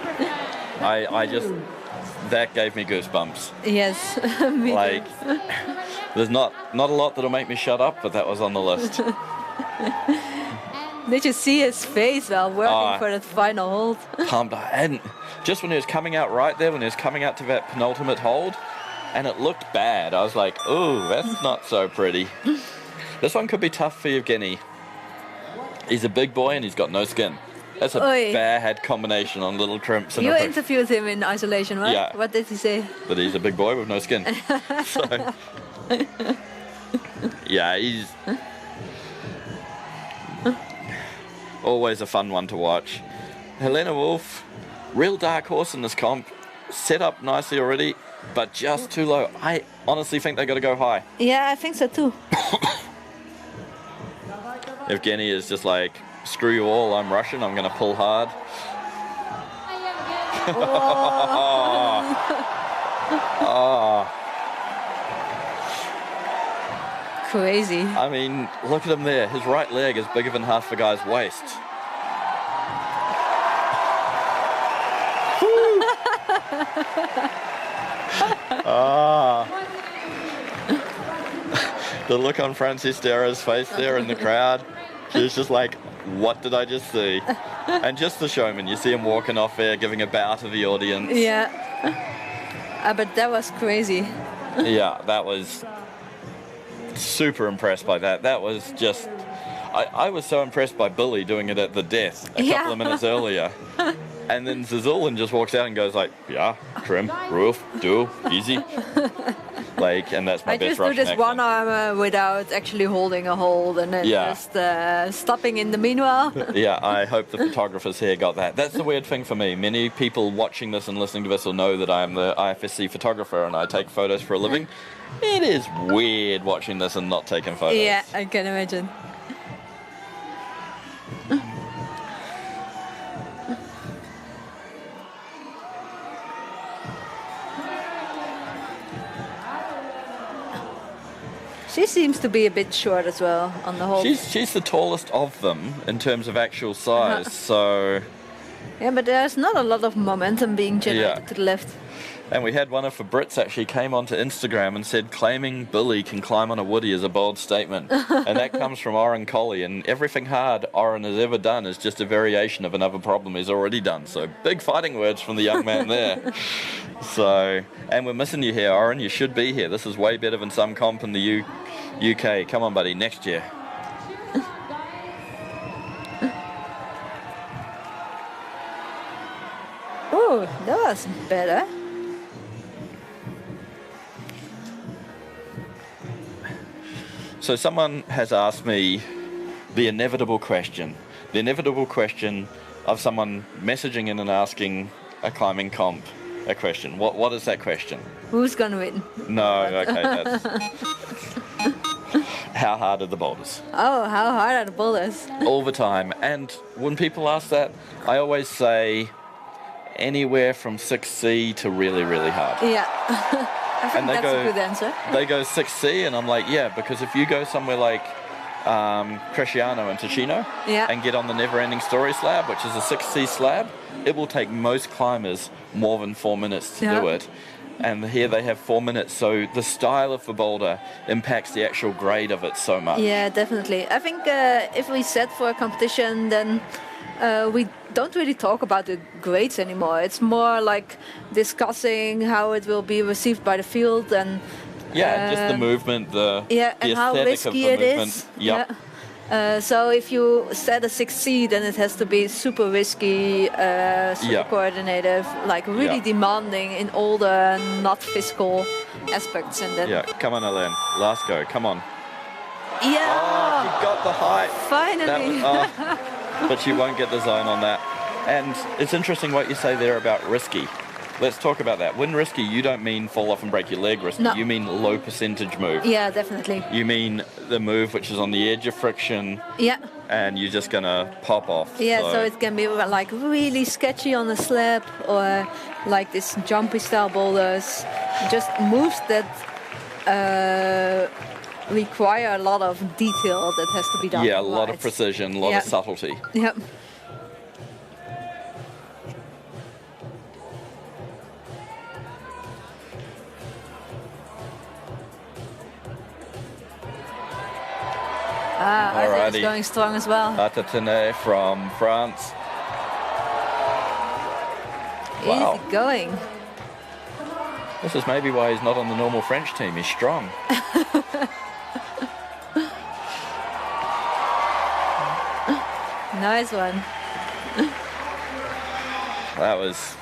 S2: That gave me goosebumps.
S1: Yes, me
S2: like, there's not a lot that'll make me shut up, but that was on the list.
S1: Did you see his face while working for that final hold?
S2: Pumped. And just when he was coming out right there, when he was coming out to that penultimate hold, and it looked bad, I was like, ooh, that's not so pretty. This one could be tough for Evgenii. He's a big boy and he's got no skin. That's a bad combination on little crimps.
S1: You interviewed him in isolation, right?
S2: Yeah.
S1: What did he say?
S2: That he's a big boy with no skin. So, yeah, he's always a fun one to watch. Helena Wolf, real dark horse in this comp. Set up nicely already, but just too low. I honestly think they got to go high.
S1: Yeah, I think so too.
S2: Evgenii is just like, screw you all, I'm Russian, I'm going to pull hard.
S1: Crazy.
S2: I mean, look at him there. His right leg is bigger than half the guy's waist. The look on Francis Dera's face there in the crowd. She's just like, what did I just see? And just the showman, you see him walking off there, giving a bow to the audience.
S1: Yeah. But that was crazy.
S2: Yeah, that was super impressed by that. That was just, I was so impressed by Billy doing it at the death a couple of minutes earlier. And then Zazulin just walks out and goes like, yeah, trim, roof, do, easy. Like, and that's my
S1: I
S2: best
S1: just do
S2: Russian
S1: this one
S2: accent.
S1: arm without actually holding a hold and then
S2: Yeah.
S1: just stopping in the meanwhile.
S2: Yeah, I hope the photographers here got that. That's the weird thing for me. Many people watching this and listening to this will know that I am the IFSC photographer and I take photos for a living. It is weird watching this and not taking photos.
S1: Yeah, I can imagine. She seems to be a bit short as well on the whole.
S2: She's the tallest of them in terms of actual size, so...
S1: Yeah, but there's not a lot of momentum being generated
S2: Yeah.
S1: to the left.
S2: And we had one of the Brits actually came onto Instagram and said claiming Billy can climb on a woody is a bold statement. And that comes from Oren Colley, and everything hard Oren has ever done is just a variation of another problem he's already done. So big fighting words from the young man there. So, and we're missing you here, Oren. You should be here. This is way better than some comp in the UK. Come on, buddy, next year.
S1: Oh, that was better.
S2: So someone has asked me the inevitable question. The inevitable question of someone messaging in and asking a climbing comp a question. What is that question?
S1: Who's gonna win?
S2: No, okay, that's... How hard are the boulders?
S1: Oh, how hard are the boulders?
S2: All the time. And when people ask that, I always say anywhere from 6C to really, really hard.
S1: Yeah. I think
S2: And they
S1: that's
S2: go-
S1: a good answer.
S2: They go 6C, and I'm like, yeah, because if you go somewhere like Cresciano and Ticino
S1: Yeah.
S2: and get on the Never Ending Story slab, which is a 6C slab, it will take most climbers more than 4 minutes to
S1: Yeah.
S2: do it. And here they have 4 minutes, so the style of the boulder impacts the actual grade of it so much.
S1: Yeah, definitely. I think if we set for a competition, then we don't really talk about the grades anymore. It's more like discussing how it will be received by the field and
S2: Yeah, just the movement, the
S1: and how
S2: aesthetic
S1: risky
S2: of
S1: it
S2: the movement.
S1: is.
S2: Yep.
S1: Yeah. So if you set a 6C, then it has to be super risky, super
S2: Yeah.
S1: coordinative, like really
S2: Yeah.
S1: demanding in all the not physical aspects. And then
S2: Yeah, come on, Alain. Last go, come on.
S1: yeah,
S2: Oh, you got the height.
S1: finally.
S2: But you won't get the zone on that. And it's interesting what you say there about risky. Let's talk about that. When risky, you don't mean fall off and break your leg risky.
S1: No.
S2: You mean low percentage move.
S1: Yeah, definitely.
S2: You mean the move which is on the edge of friction
S1: Yeah.
S2: and you're just going to pop off.
S1: Yeah, so it can be like really sketchy on a slab or like this jumpy style boulders. Just moves that require a lot of detail that has to be done.
S2: Yeah, a lot of
S1: right.
S2: precision, a lot
S1: Yeah.
S2: of subtlety.
S1: Yep. Arthur is
S2: Alrighty.
S1: going strong as well.
S2: Atatene from France. Wow.
S1: Easy going.
S2: This is maybe why he's not on the normal French team. He's strong.
S1: Nice one.
S2: That was,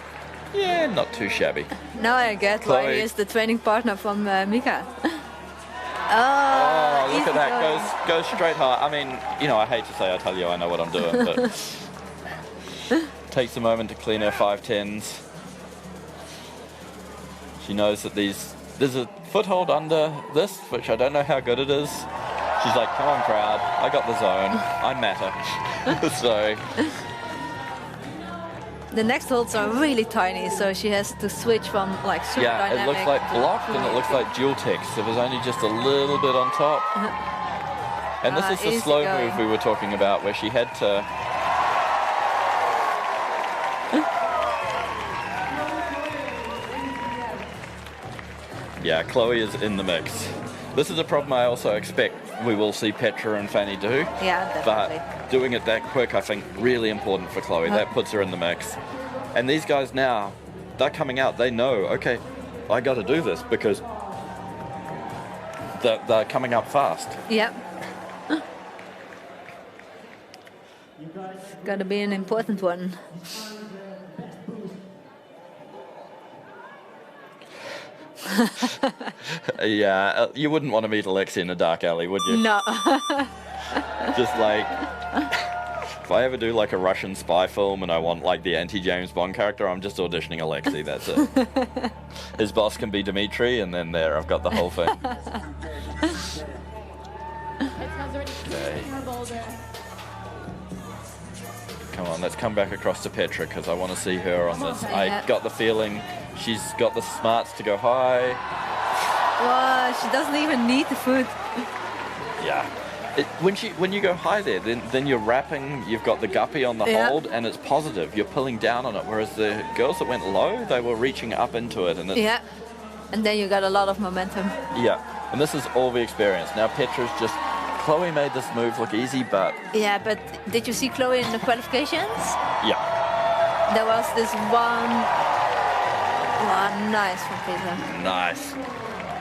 S2: yeah, not too shabby.
S1: Now I get why
S2: Chloe.
S1: he is the training partner from Mika.
S2: Oh, look
S1: easy
S2: at that.
S1: going.
S2: Goes straight high. I mean, you know, I hate to say I tell you I know what I'm doing, but takes a moment to clean her 510s. She knows that there's a foothold under this, which I don't know how good it is. She's like, come on, crowd. I got the zone. I matter. So,
S1: The next holds are really tiny, so she has to switch from like super
S2: yeah,
S1: dynamic.
S2: it looks like
S1: to
S2: blocked and it looks like dual text. It was only just a little bit on top. And this is the
S1: easy
S2: slow
S1: going.
S2: move we were talking about, where she had to... Yeah, Chloe is in the mix. This is a problem I also expect we will see Petra and Fanny do.
S1: Yeah, definitely.
S2: But doing it that quick, I think, really important for Chloe. That puts her in the mix. And these guys now, they're coming out. They know, okay, I got to do this because they're coming up fast.
S1: Yep. Gotta be an important one.
S2: Yeah, you wouldn't want to meet Alexey in a dark alley, would you?
S1: No.
S2: Just like, if I ever do like a Russian spy film and I want like the anti-James Bond character, I'm just auditioning Alexey, that's it. His boss can be Dmitri, and then there, I've got the whole thing. Okay. Come on, let's come back across to Petra, because I want to see her on this. I got the feeling she's got the smarts to go high.
S1: Well, she doesn't even need the food.
S2: Yeah. When you go high there, then you're wrapping, you've got the guppy on the hold, and it's positive. You're pulling down on it, whereas the girls that went low, they were reaching up into it. And it's,
S1: and then you got a lot of momentum.
S2: Yeah, and this is all the experience. Now Petra's just... Chloe made this move look easy, but...
S1: Yeah, but did you see Chloe in the qualifications?
S2: Yeah.
S1: There was this one... Wow, nice from Petra.
S2: Nice.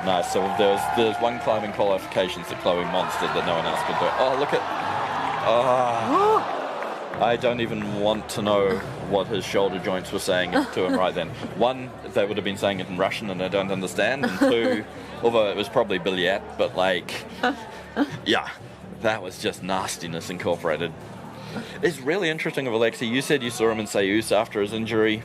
S2: Nice. So there's one climbing qualifications that Chloe monstered that no one else could do. Oh, look at... Oh. I don't even want to know what his shoulder joints were saying to him right then. One, they would have been saying it in Russian and I don't understand. And two, although it was probably Billiat, but like... Yeah, that was just nastiness incorporated. It's really interesting of Alexey. You said you saw him in Sayus after his injury,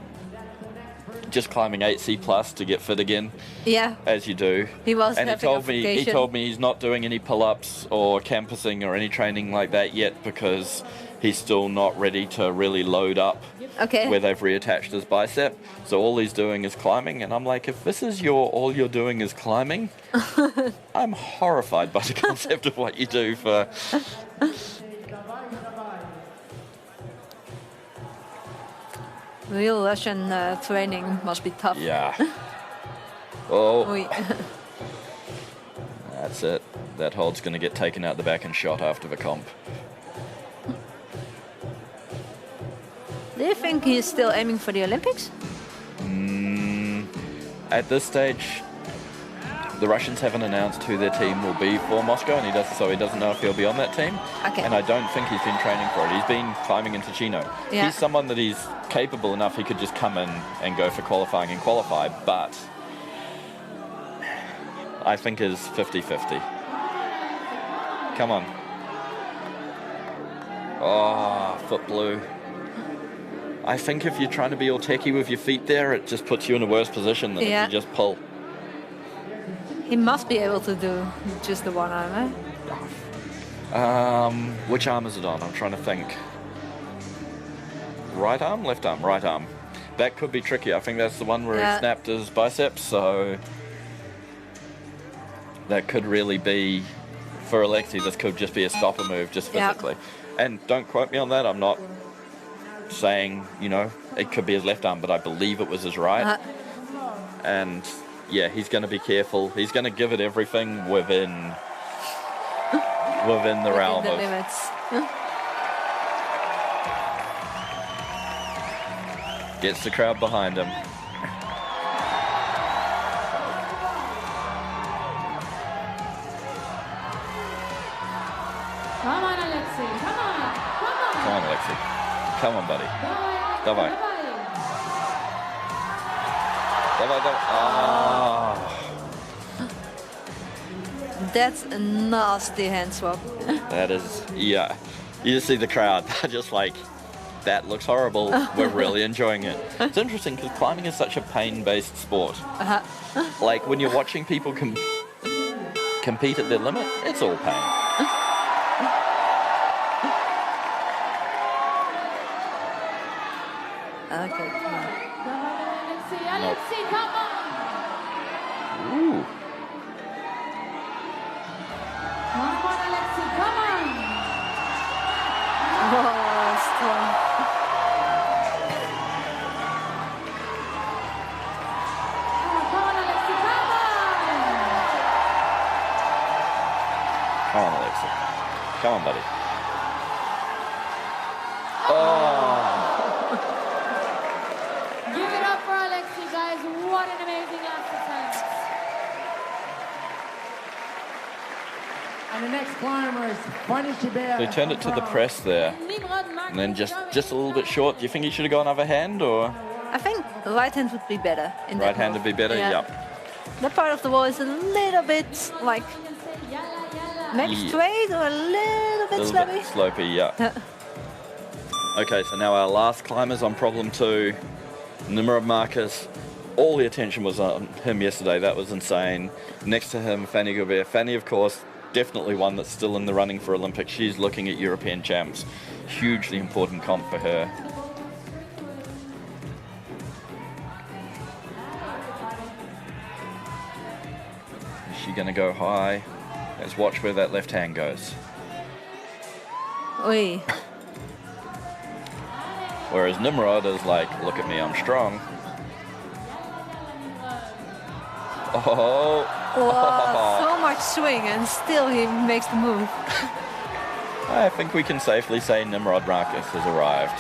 S2: just climbing 8C plus to get fit again.
S1: Yeah,
S2: as you do.
S1: He was,
S2: and he told me he's not doing any pull-ups or campusing or any training like that yet because he's still not ready to really load up.
S1: Okay.
S2: Where they've reattached his bicep, so all he's doing is climbing, and I'm like, if this is all you're doing is climbing, I'm horrified by the concept of what you do for.
S1: Real Russian training must be tough.
S2: Yeah. Oh. That's it. That hold's going to get taken out the back and shot after the comp.
S1: Do you think he's still aiming for the Olympics?
S2: At this stage, the Russians haven't announced who their team will be for Moscow, and he doesn't know if he'll be on that team.
S1: Okay.
S2: And I don't think he's been training for it. He's been climbing into Chino. Yeah. He's someone that he's capable enough he could just come in and go for qualifying and qualify, but I think is 50-50. Come on. Oh, foot blue. I think if you're trying to be all techie with your feet there, it just puts you in a worse position than if you just pull.
S1: He must be able to do just the one arm, eh?
S2: Which arm is it on? I'm trying to think. Right arm, left arm, right arm. That could be tricky. I think that's the one where he snapped his biceps, so that could really be, for Alexey, this could just be a stopper move, just physically. And don't quote me on that, I'm not saying, it could be his left arm, but I believe it was his right. And yeah, he's going to be careful. He's going to give it everything within the realm of
S1: limits.
S2: Gets the crowd behind him.
S3: Come on, Alexey. Come on.
S2: Come on, Alexey. Come on, buddy. Давай. Давай. Oh.
S1: That's a nasty hand swap.
S2: That is, yeah. You just see the crowd. They're just like, that looks horrible. We're really enjoying it. It's interesting because climbing is such a pain-based sport. Like when you're watching people compete at their limit, it's all pain.
S1: Okay, come on.
S3: Alexey, come on.
S2: Ooh.
S3: Come on, Alexey, come on.
S1: Oh, strong.
S3: Come on, Alexey, come on.
S2: Come on, Alexey. Come on, buddy. Oh.
S3: Give it up for Alexey, guys. What an amazing last attempt.
S4: And the next climber is Fanny Gibert.
S2: They turned it to the press there.
S3: Nimrod Marcus.
S2: And then just a little bit short. Do you think he should have gone other hand or?
S1: I think the right hand would be better.
S2: Right hand would be better?
S1: Yeah.
S2: Yep.
S1: That part of the wall is a little bit like maybe
S2: Yeah.
S1: straight or a little bit
S2: little
S1: slopey.
S2: bit slopey, yeah. Okay, so now our last climber's on problem 2. Nimrod Marcus. All the attention was on him yesterday. That was insane. Next to him, Fanny Gibert. Fanny, of course, definitely one that's still in the running for Olympics. She's looking at European champs. Hugely important comp for her. Is she going to go high? Let's watch where that left hand goes.
S1: Oi.
S2: Whereas Nimrod is like, look at me, I'm strong. Oh.
S1: Whoa, so much swing and still he makes the move.
S2: I think we can safely say Nimrod Marcus has arrived.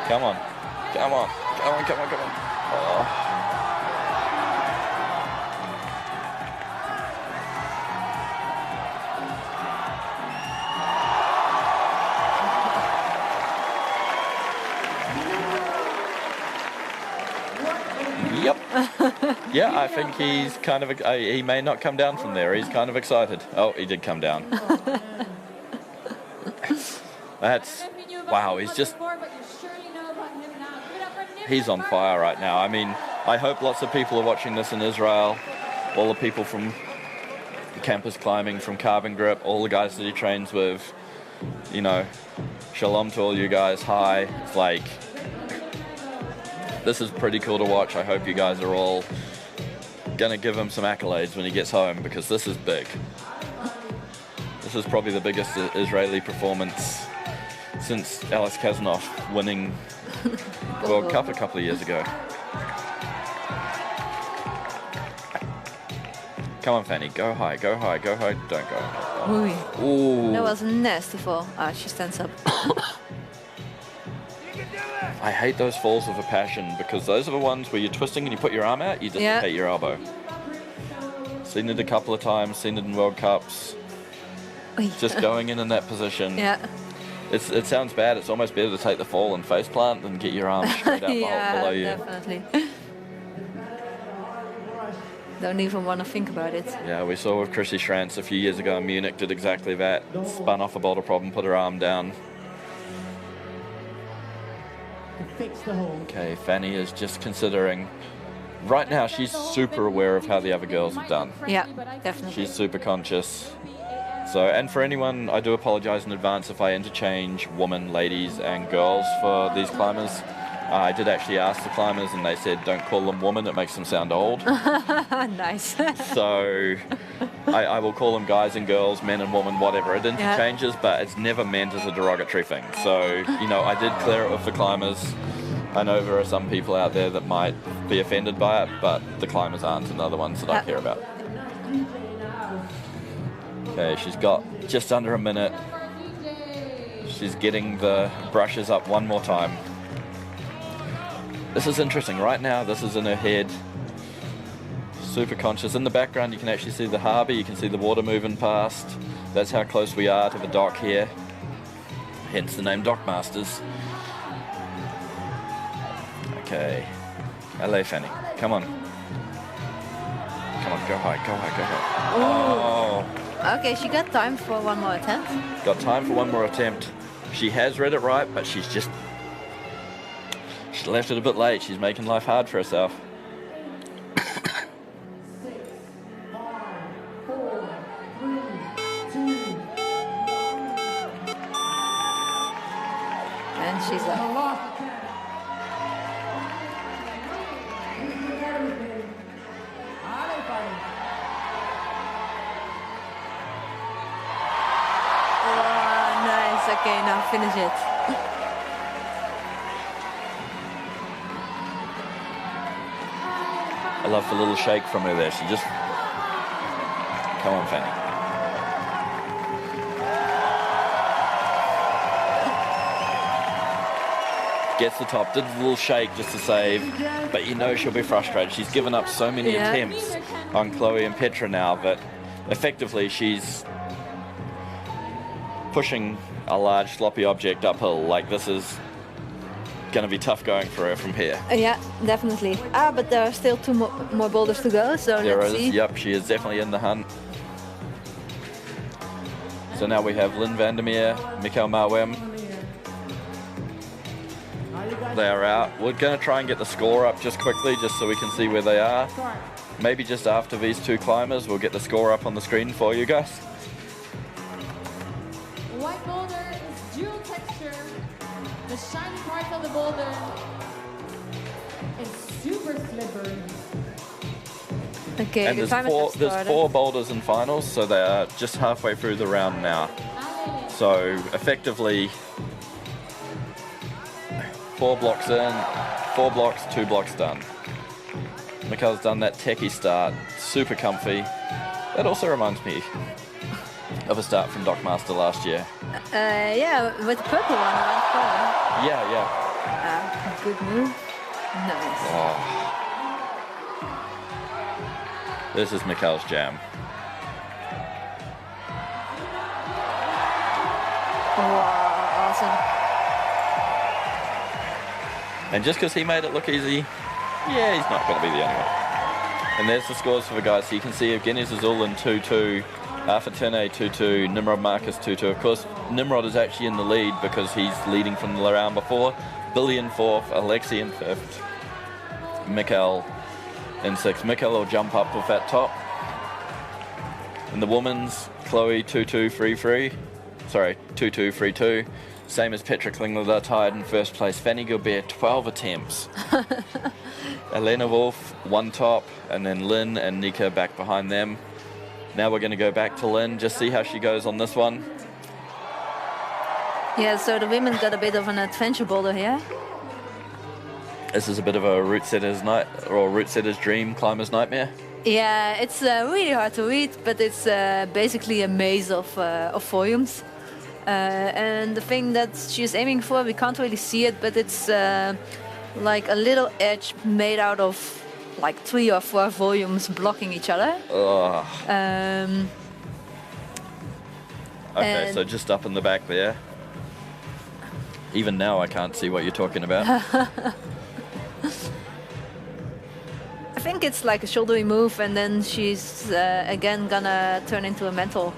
S2: Come on. Come on. Come on, come on, come on. Oh. Yep. Yeah, I think he's kind of, he may not come down from there. He's kind of excited. Oh, he did come down. That's, wow, he's on fire right now. I mean, I hope lots of people are watching this in Israel. All the people from campus climbing, from Carbon Grip, all the guys that he trains with, you know, shalom to all you guys. Hi. It's like, this is pretty cool to watch. I hope you guys are all gonna give him some accolades when he gets home, because this is big. This is probably the biggest Israeli performance since Alex Kazanov winning World Cup a couple of years ago. Come on, Fanny, go high, go high, go high, don't go high. Ooh.
S1: That was a nasty fall. Ah, she stands up.
S2: I hate those falls with a passion, because those are the ones where you're twisting and you put your arm out, you dislocate your elbow. Seen it a couple of times, seen it in World Cups. Just going in that position.
S1: Yeah.
S2: It sounds bad. It's almost better to take the fall and face plant than get your arm straight up below you.
S1: Definitely. Don't even want to think about it.
S2: Yeah, we saw with Chrissy Schrantz a few years ago in Munich, did exactly that. Spun off a boulder problem, put her arm down.
S4: Fix the hole.
S2: Okay, Fanny is just considering. Right now, she's super aware of how the other girls have done.
S1: Yeah, definitely.
S2: She's super conscious. So, and for anyone, I do apologize in advance if I interchange women, ladies, and girls for these climbers. I did actually ask the climbers, and they said, don't call them women, it makes them sound old.
S1: Nice.
S2: So, I will call them guys and girls, men and women, whatever. It interchanges, but it's never meant as a derogatory thing. So, you know, I did clear it with the climbers. I know there are some people out there that might be offended by it, but the climbers aren't, and they're the ones that I care about. Okay, she's got just under a minute. She's getting the brushes up one more time. This is interesting. Right now, this is in her head. Super conscious. In the background, you can actually see the harbour. You can see the water moving past. That's how close we are to the dock here. Hence the name Dockmasters. Okay. LA Fanny. Come on. Come on, go high, go high, go high. Oh.
S1: Okay, she got time for one more attempt.
S2: Got time for one more attempt. She has read it right, but she's left it a bit late. She's making life hard for herself.
S4: 5, 4, 3, 2.
S1: And she's up. Nice. Okay, now finish it.
S2: I love the little shake from her there. She just... Come on, Fanny. Gets the top, did the little shake just to save, but you know she'll be frustrated. She's given up so many attempts on Chloe and Petra now that effectively she's pushing a large sloppy object uphill. Like, this is going to be tough going for her from here.
S1: Yeah, definitely. But there are still two more boulders to go, so
S2: There
S1: let's
S2: is,
S1: see.
S2: yep, she is definitely in the hunt. So now we have Lynn Vandermeer, Mickael Mawem. They are out. We're going to try and get the score up just quickly, just so we can see where they are. Maybe just after these two climbers, we'll get the score up on the screen for you guys.
S3: White boulder is dual texture. The shiny part of the boulder is super slippery.
S1: Okay,
S2: And
S1: the timer has
S2: there's
S1: started.
S2: 4 boulders in finals, so they are just halfway through the round now. So effectively, 4 blocks in, 4 blocks, 2 blocks done. Mickael's done that techie start, super comfy. That also reminds me of a start from Dockmaster last year.
S1: Yeah, with the purple one around the corner.
S2: Yeah.
S1: Good move. Nice.
S2: Oh. This is Mickael's jam.
S1: Wow, awesome.
S2: And just because he made it look easy, yeah, he's not going to be the only one. And there's the scores for the guys. So you can see Evgenii Zazulin 2-2, Arthur Ternant 2-2, Nimrod Marcus 2-2. Of course, Nimrod is actually in the lead because he's leading from the round before. Billy in 4th, Alexey in 5th, Mickael in 6th. Mickael will jump up with that top. In the women's, Chloe 2-2-3-3. Sorry, 2-2-3-2. Same as Petra Klingler, tied in 1st place. Fanny Gibert, 12 attempts. Elena Wolf, 1 top, and then Lynn and Nika back behind them. Now we're going to go back to Lynn, just see how she goes on this one.
S1: Yeah, so the women got a bit of an adventure boulder here.
S2: This is a bit of a route setter's night, or route setter's dream, climber's nightmare.
S1: Yeah, it's really hard to read, but it's basically a maze of volumes. And the thing that she's aiming for, we can't really see it, but it's like a little edge made out of like 3 or 4 volumes blocking each other.
S2: Ugh. Okay,
S1: and-
S2: so just up in the back there. Even now I can't see what you're talking about.
S1: I think it's like a shouldery move, and then she's again gonna turn into a mantle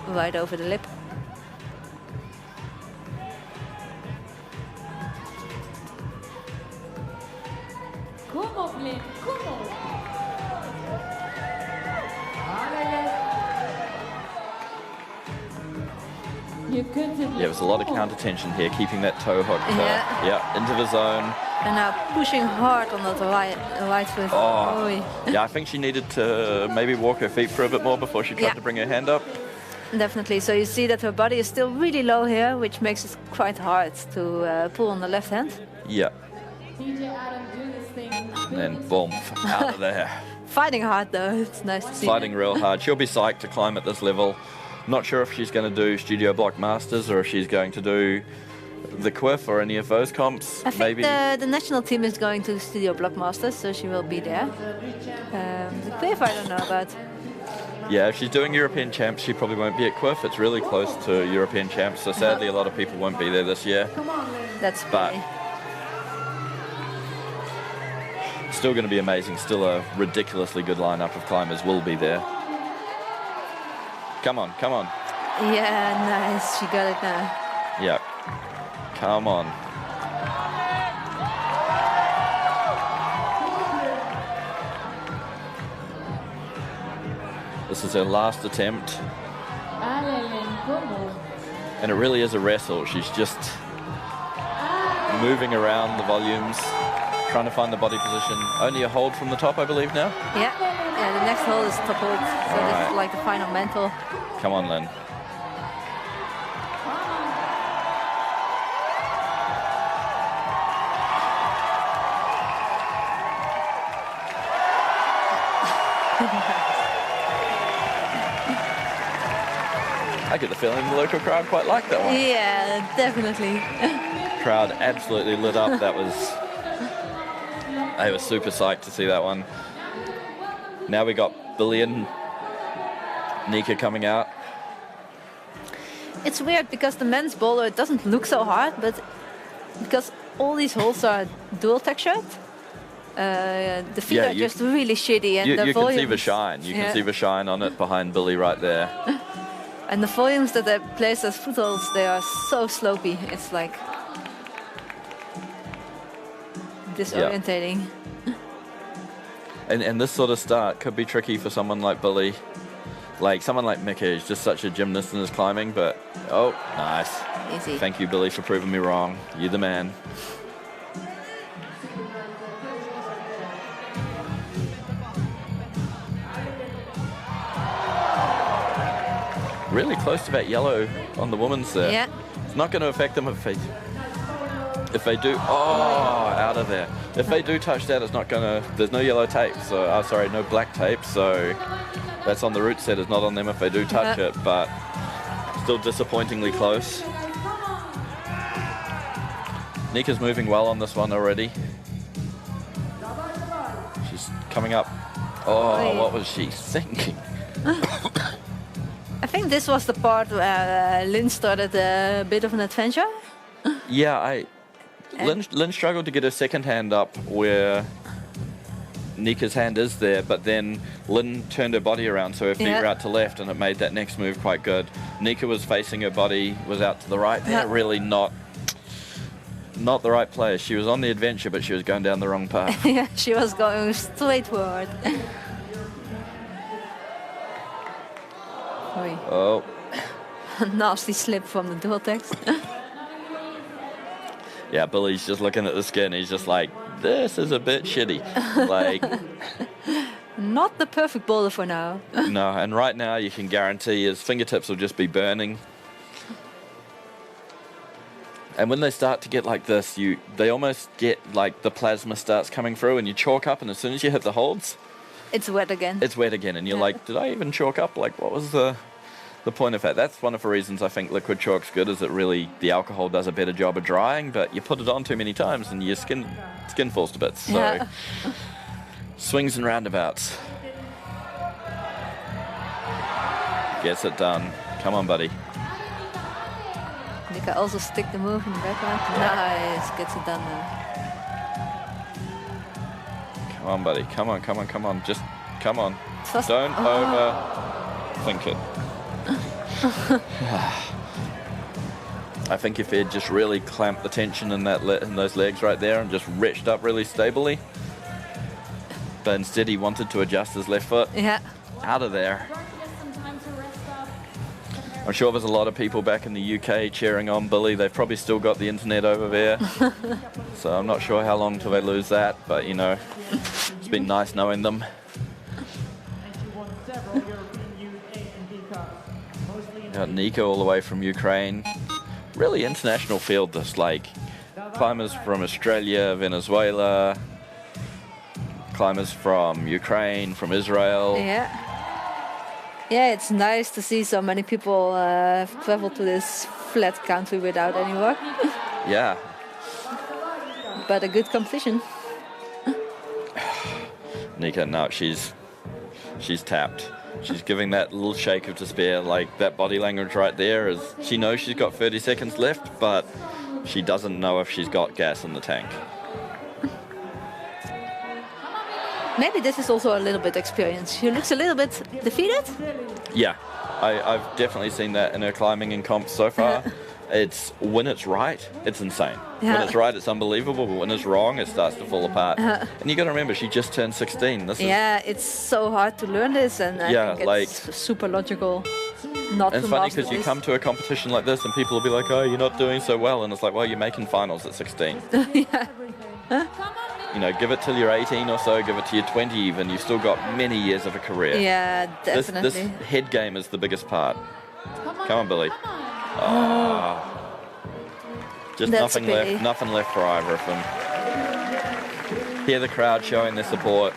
S1: right over the lip.
S3: Kom op, Lin, kom op. Je kunt het.
S2: Yeah, there's a lot of counter tension here, keeping that toe hook
S1: Yeah.
S2: into the zone.
S1: And now pushing hard on that right foot.
S2: Oh,
S1: Oy.
S2: yeah, I think she needed to maybe walk her feet for a bit more before she tried
S1: Yeah.
S2: to bring her hand up.
S1: Definitely. So you see that her body is still really low here, which makes it quite hard to pull on the left hand.
S2: Yeah,
S3: DJ Adam, do this thing.
S2: and then boom, out of there.
S1: Fighting hard though. It's nice to see.
S2: Fighting real hard. She'll be psyched to climb at this level. Not sure if she's going to do Studio Block Masters or if she's going to do the Quiff or any of those comps.
S1: I think
S2: Maybe.
S1: the national team is going to Studio Block Masters, so she will be there. The Quiff I don't know about.
S2: Yeah, if she's doing European Champs, she probably won't be at Quiff. It's really close to European Champs, so sadly a lot of people won't be there this year.
S1: That's
S2: But
S1: funny.
S2: still going to be amazing. Still a ridiculously good lineup of climbers will be there. Come on, come on.
S1: Yeah, nice. She got it now.
S2: Yeah. Come on. This is her last attempt,
S3: Allez, Lin, kom op.
S2: and it really is a wrestle. She's just moving around the volumes, trying to find the body position. Only a hold from the top, I believe, now.
S1: Yeah. Yeah, the next hole is top hold. So this
S2: Alright.
S1: is like the final mantle.
S2: Come on, Lynn. I get the feeling the local crowd quite liked that one.
S1: Yeah, definitely.
S2: Crowd absolutely lit up. That was, I was super psyched to see that one. Now we got Billy and Nika coming out.
S1: It's weird because the men's bowler doesn't look so hard, but because all these holes are dual textured. The feet
S2: Yeah,
S1: are just really shitty, and
S2: You
S1: the
S2: can see
S1: volumes,
S2: the shine. You
S1: yeah.
S2: can see the shine on it behind Billy right there.
S1: And the volumes that they place as footholds, they are so slopey. It's like disorientating.
S2: And this sort of start could be tricky for someone like Billy. Like someone like Mickael is just such a gymnast in his climbing, but oh, nice.
S1: Easy.
S2: Thank you, Billy, for proving me wrong. You're the man. Really close to that yellow on the women's there.
S1: Yeah.
S2: It's not going to affect them if they do. Oh, out of there. If they do touch that, it's not going to. There's no yellow tape. So, sorry, no black tape. So that's on the root set. It's not on them if they do touch it. But still disappointingly close. Nika's moving well on this one already. She's coming up. Oh, what was she thinking?
S1: I think this was the part where Lynn started a bit of an adventure.
S2: Yeah, Lynn struggled to get her second hand up where Nika's hand is there, but then Lynn turned her body around so her feet were out to left, and it made that next move quite good. Nika was facing her body, was out to the right there, really not the right place. She was on the adventure, but she was going down the wrong path.
S1: Yeah, she was going straight forward.
S2: Oh.
S1: Nasty slip from the dual text.
S2: Yeah, Billy's just looking at the skin. He's just like, this is a bit shitty. Like,
S1: not the perfect boulder for now.
S2: no, and right now you can guarantee his fingertips will just be burning. And when they start to get like this, they almost get like the plasma starts coming through and you chalk up, and as soon as you hit the holds,
S1: it's wet again.
S2: It's wet again, and you're like, did I even chalk up? Like, what was the point of that? That's one of the reasons I think liquid chalk's good, is it really, the alcohol does a better job of drying, but you put it on too many times and your skin falls to bits. So, swings and roundabouts. Gets it done. Come on, buddy.
S1: Nika also stick the move in the background. Nice, gets it done now.
S2: Come on, buddy. Come on, come on, come on. Just come on.
S1: Just,
S2: Don't overthink it. I think if he had just really clamped the tension in those legs right there and just reached up really stably, but instead he wanted to adjust his left foot.
S1: Yeah.
S2: Out of there. I'm sure there's a lot of people back in the UK cheering on Billy. They've probably still got the internet over there. So I'm not sure how long till they lose that, but you know, it's been nice knowing them. Got Nika all the way from Ukraine. Really international field, this, like climbers from Australia, Venezuela, climbers from Ukraine, from Israel.
S1: Yeah. Yeah, it's nice to see so many people travel to this flat country without any work.
S2: Yeah.
S1: But a good competition.
S2: Nika, no, she's tapped. She's giving that little shake of despair, like that body language right there is, she knows she's got 30 seconds left, but she doesn't know if she's got gas in the tank.
S1: Maybe this is also a little bit experience. She looks a little bit defeated.
S2: Yeah, I've definitely seen that in her climbing in comps so far. It's when it's right, it's insane.
S1: Yeah.
S2: When it's right, it's unbelievable, but when it's wrong, it starts to fall apart. And you got to remember, she just turned 16. This is,
S1: it's so hard to learn this, and I think it's super logical. Not
S2: and
S1: to
S2: it's funny
S1: master
S2: because you
S1: this.
S2: come to a competition like this and people will be like, oh, you're not doing so well. And it's like, well, you're making finals at 16. You know, give it till you're 18 or so, give it till you're 20 even. You've still got many years of a career.
S1: Yeah, definitely.
S2: This head game is the biggest part. Come on, Billy. Oh. Just
S1: That's
S2: nothing left for either of them. Hear the crowd showing their support.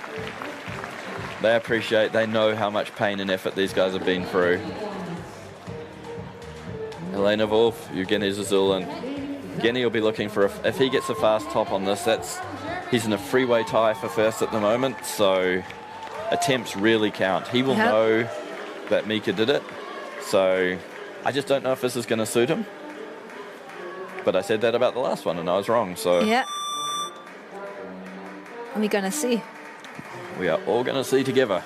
S2: They appreciate, they know how much pain and effort these guys have been through. Elena Wolf, Evgenii Zazulin. Evgenii will be looking for, if he gets a fast top on this, he's in a freeway tie for first at the moment, so attempts really count. He will know that Mika did it, so I just don't know if this is going to suit him. But I said that about the last one, and I was wrong. So
S1: Yeah. We're gonna see.
S2: we are all going to see together.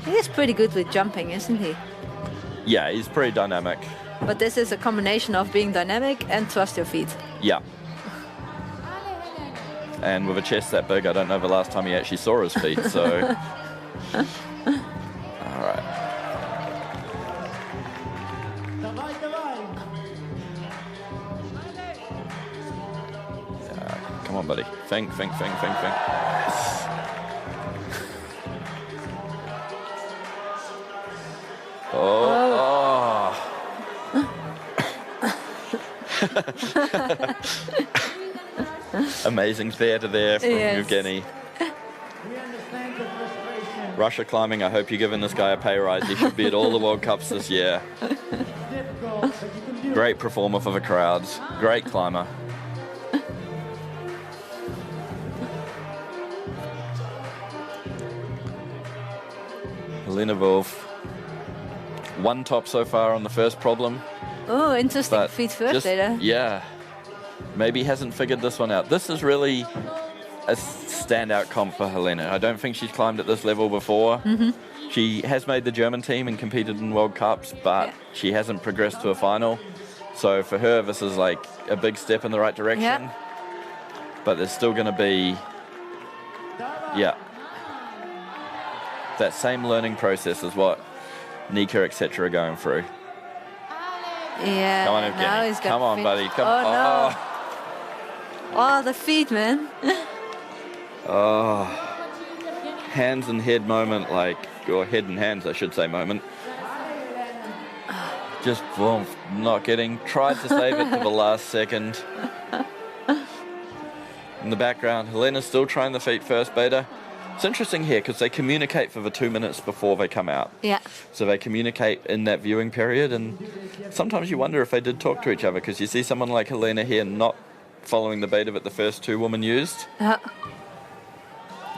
S1: He is pretty good with jumping, isn't he?
S2: Yeah, he's pretty dynamic.
S1: But this is a combination of being dynamic and trust your feet.
S2: Yeah. And with a chest that big, I don't know the last time he actually saw his feet, so... All right.
S4: Давай, давай.
S2: Come on, buddy. Think. Oh. Amazing theatre there from
S1: Yes.
S2: Evgenii.
S4: We understand the frustration.
S2: Russia climbing, I hope you're giving this guy a pay rise. He should be at all the World Cups this year.
S4: Difficult, but you can do it.
S2: Great performer for the crowds. Great climber. Helena Wolf. One top so far on the first problem.
S1: Oh, interesting
S2: But
S1: feet first
S2: just-
S1: data.
S2: yeah, maybe hasn't figured this one out. This is really a standout comp for Helena. I don't think she's climbed at this level before. She has made the German team and competed in World Cups, but
S1: Yeah.
S2: she hasn't progressed to a final. So for her, this is like a big step in the right direction.
S1: Yeah.
S2: But there's still going to be, yeah, that same learning process is what Nika, etc. are going through.
S1: Yeah.
S2: Come on,
S1: now
S2: Evgenii.
S1: he's got
S2: Come on,
S1: feet.
S2: buddy. Come
S1: Oh,
S2: on.
S1: no. Oh, the feet, man.
S2: Oh, hands and head moment, like, or head and hands, I should say, moment. Just boom, not getting, tried to save it to the last second. In the background, Helena's still trying the feet first, Beta. It's interesting here because they communicate for the 2 minutes before they come out.
S1: Yeah.
S2: So they communicate in that viewing period, and sometimes you wonder if they did talk to each other because you see someone like Helena here not following the beta that the first two women used.
S1: Yeah.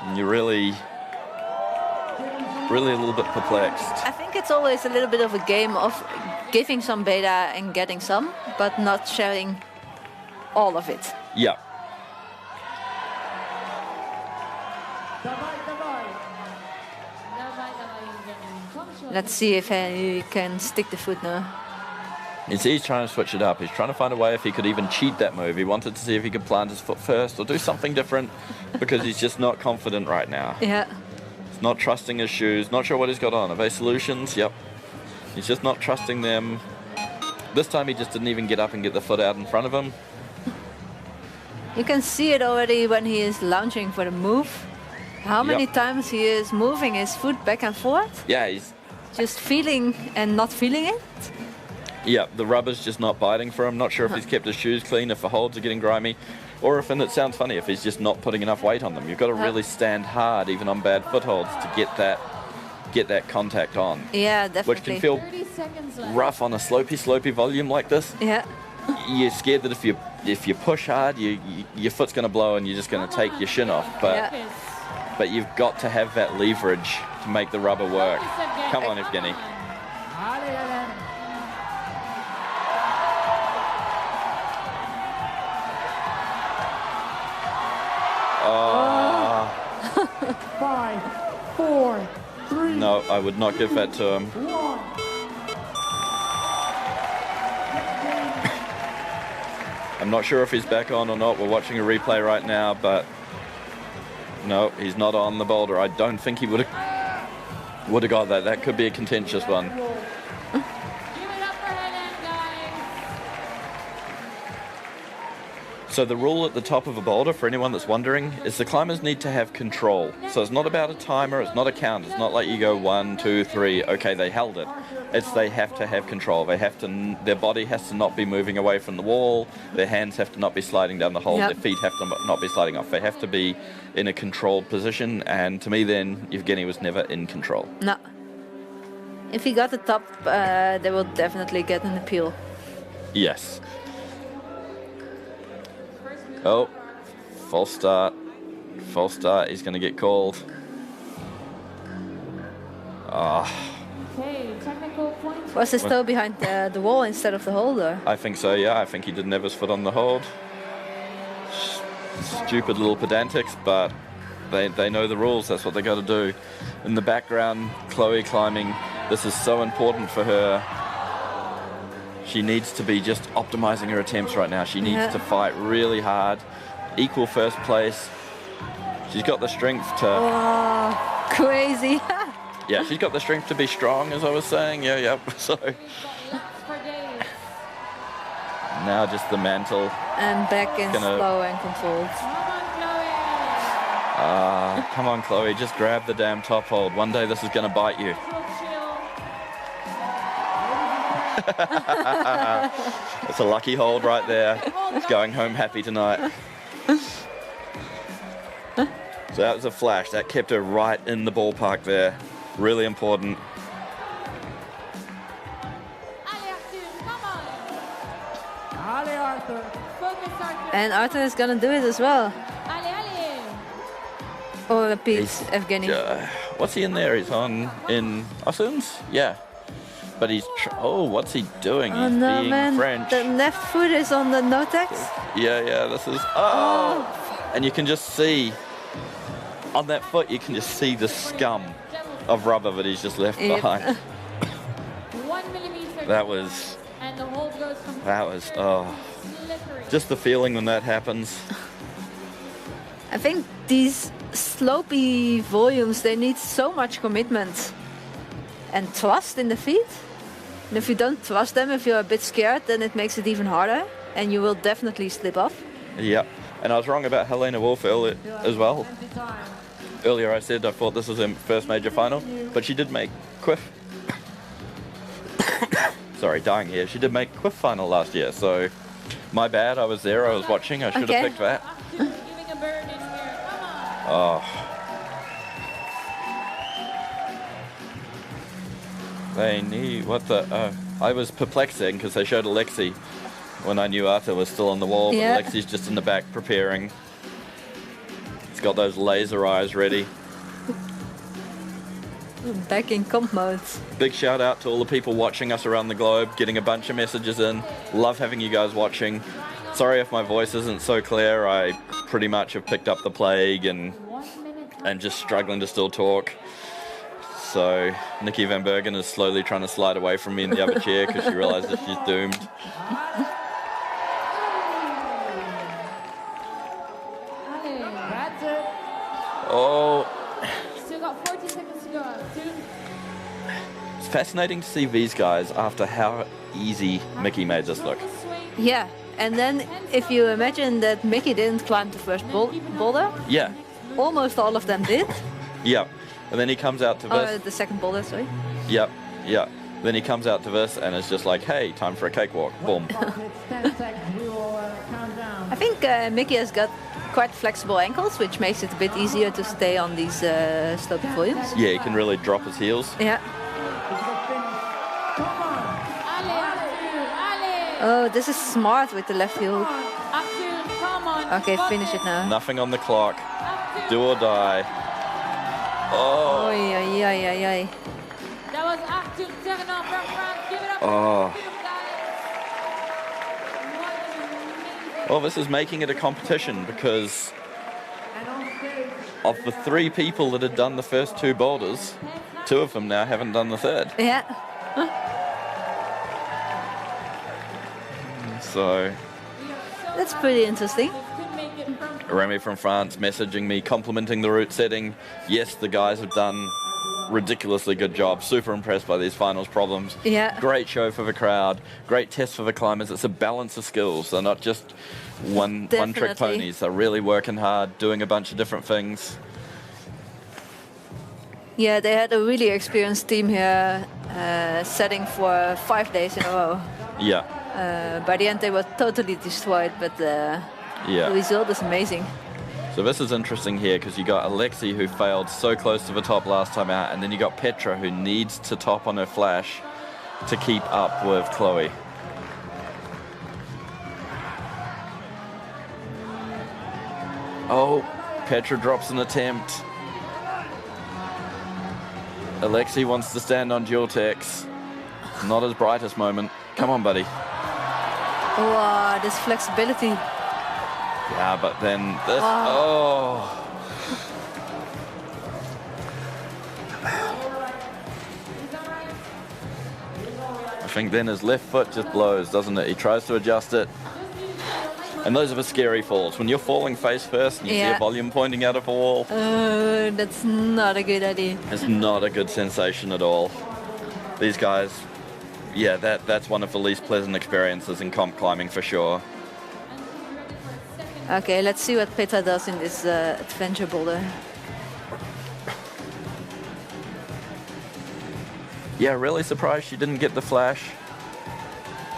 S2: And you're really a little bit perplexed.
S1: I think it's always a little bit of a game of giving some beta and getting some, but not sharing all of it.
S2: Yeah.
S4: Давай, давай.
S1: Let's see if he can stick the foot now.
S2: You see, he's trying to switch it up. He's trying to find a way if he could even cheat that move. He wanted to see if he could plant his foot first or do something different because he's just not confident right now.
S1: Yeah.
S2: He's not trusting his shoes, not sure what he's got on. Are they Solutions? Yep. He's just not trusting them. This time he just didn't even get up and get the foot out in front of him.
S1: You can see it already when he is launching for the move. How many
S2: Yep.
S1: times he is moving his foot back and forth,
S2: Yeah, he's
S1: just feeling and not feeling it.
S2: yeah, the rubber's just not biting for him. Not sure if he's kept his shoes clean, if the holds are getting grimy, or if, and it sounds funny, if he's just not putting enough weight on them. You've got to really stand hard, even on bad footholds, to get that contact on.
S1: Yeah, definitely.
S2: Which can feel
S3: 30 seconds left.
S2: rough on a slopey volume like this.
S1: Yeah.
S2: You're scared that if you push hard, your foot's going to blow and you're just going to take your shin off. But
S1: Yeah.
S2: but you've got to have that leverage to make the rubber work. Come on, Evgenii.
S4: Allez, Hélène.
S2: Oh,
S4: 5, 4, 3,
S2: no, I would not give that to him.
S4: 1.
S2: I'm not sure if he's back on or not. We're watching a replay right now, but no, he's not on the boulder. I don't think he would have got that. That could be a contentious one.
S3: Give it up for Helen, guys.
S2: So the rule at the top of a boulder, for anyone that's wondering, is the climbers need to have control. So it's not about a timer, it's not a count. It's not like you go 1, 2, 3, okay, they held it. It's they have to have control. They have to, their body has to not be moving away from the wall. Their hands have to not be sliding down the hole.
S1: Yep.
S2: Their feet have to not be sliding off. They have to be in a controlled position. And to me then, Evgenii was never in control.
S1: No. If he got the top, they will definitely get an appeal.
S2: Yes. Oh, false start. False start. He's going to get called. Ah.
S3: Okay, technical point.
S1: Was his toe behind the wall instead of the holder?
S2: I think so, yeah. I think he didn't have his foot on the hold. Stupid little pedantics, but they know the rules. That's what they got to do. In the background, Chloe climbing. This is so important for her. She needs to be just optimizing her attempts right now. She needs to fight really hard. Equal first place. She's got the strength to...
S1: Oh, crazy.
S2: Yeah, she's got the strength to be strong, as I was saying. Yeah. So now just the mantle.
S1: And back in slow and controlled.
S2: Come on, Chloe. Just grab the damn top hold. One day this is going to bite you. That's a lucky hold right there. He's going home happy tonight. So that was a flash. That kept her right in the ballpark there. Really important.
S1: And Arthur is gonna do it as well. Or repeats Evgenii.
S2: What's he in there? He's in Osuns? Yeah. But he's... what's he doing?
S1: Oh,
S2: he's
S1: no,
S2: being
S1: man.
S2: French.
S1: The left foot is on the no-tex.
S2: Yeah, this is... Oh! And you can just see... On that foot, you can just see the scum of rubber that he's just left behind.
S3: 1 millimeter.
S2: That was...
S3: And the hold goes
S2: slippery. Just the feeling when that happens.
S1: I think these slopey volumes, they need so much commitment and trust in the feet. And if you don't trust them, if you're a bit scared, then it makes it even harder and you will definitely slip off.
S2: Yeah, and I was wrong about Helena Wolf as well. Earlier I said I thought this was her first major final, but she did make Quiff. Sorry, dying here. She did make Quiff final last year, so my bad. I was there, I was watching. I should have picked that. Oh. They knew what the... I was perplexing because they showed Alexey when I knew Arthur was still on the wall, but Alexey's just in the back preparing. He's got those laser eyes ready.
S1: Back in comp mode.
S2: Big shout out to all the people watching us around the globe, getting a bunch of messages in. Love having you guys watching. Sorry if my voice isn't so clear. I pretty much have picked up the plague and just struggling to still talk. So Nikki Van Bergen is slowly trying to slide away from me in the other chair because she realizes she's doomed. Oh.
S3: Still got 40 seconds to go.
S2: It's fascinating to see these guys after how easy Mickey made this look.
S1: Yeah, and then if you imagine that Mickey didn't climb the first boulder.
S2: Yeah.
S1: Almost all of them did.
S2: Yeah. And then he comes out to this.
S1: The second boulder, sorry.
S2: Yep. Yeah. Then he comes out to this and it's just like, hey, time for a cakewalk. Boom.
S1: I think Mickey has got quite flexible ankles, which makes it a bit easier to stay on these slopey volumes.
S2: Yeah, he can really drop his heels.
S1: Yeah. Oh, this is smart with the left heel. Okay, finish it now.
S2: Nothing on the clock. Do or die. Oh.
S1: Oy, oy, oy, oy, oy.
S3: That was Arthur Ternant from France. Give it up.
S2: Oh. Well, this is making it a competition because of the 3 people that had done the first 2 boulders, 2 of them now haven't done the 3rd.
S1: Yeah.
S2: So
S1: that's pretty interesting.
S2: Remy from France messaging me, complimenting the route setting. Yes, the guys have done ridiculously good job. Super impressed by these finals problems.
S1: Yeah.
S2: Great show for the crowd. Great test for the climbers. It's a balance of skills. They're not just one-trick ponies. They're really working hard, doing a bunch of different things.
S1: Yeah, they had a really experienced team here, setting for 5 days in a row.
S2: Yeah.
S1: By the end, they were totally destroyed, but the result is amazing.
S2: So this is interesting here because you got Alexey, who failed so close to the top last time out, and then you got Petra, who needs to top on her flash to keep up with Chloe. Oh, Petra drops an attempt. Alexey wants to stand on dual techs. Not his brightest moment. Come on, buddy.
S1: Wow, this flexibility.
S2: Yeah, but then this. Oh. I think then his left foot just blows, doesn't it? He tries to adjust it. And those are the scary falls. When you're falling face first and you see a volume pointing out of a wall.
S1: That's not a good idea.
S2: It's not a good sensation at all. These guys, yeah, that's one of the least pleasant experiences in comp climbing for sure.
S1: Okay, let's see what Petra does in this adventure boulder.
S2: Yeah, really surprised she didn't get the flash.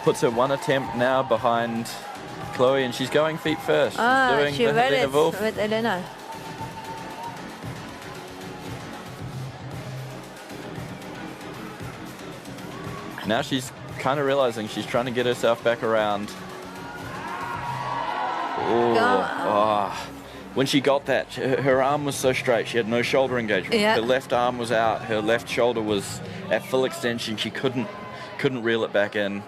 S2: Puts her one attempt now behind Chloe, and she's going feet first. She's doing
S1: she
S2: the
S1: read
S2: Helena
S1: it
S2: Wolf.
S1: with Elena.
S2: Now she's kind of realizing she's trying to get herself back around. When she got that, her arm was so straight, she had no shoulder engagement.
S1: Yeah.
S2: Her left arm was out, her left shoulder was at full extension. She couldn't reel it back in.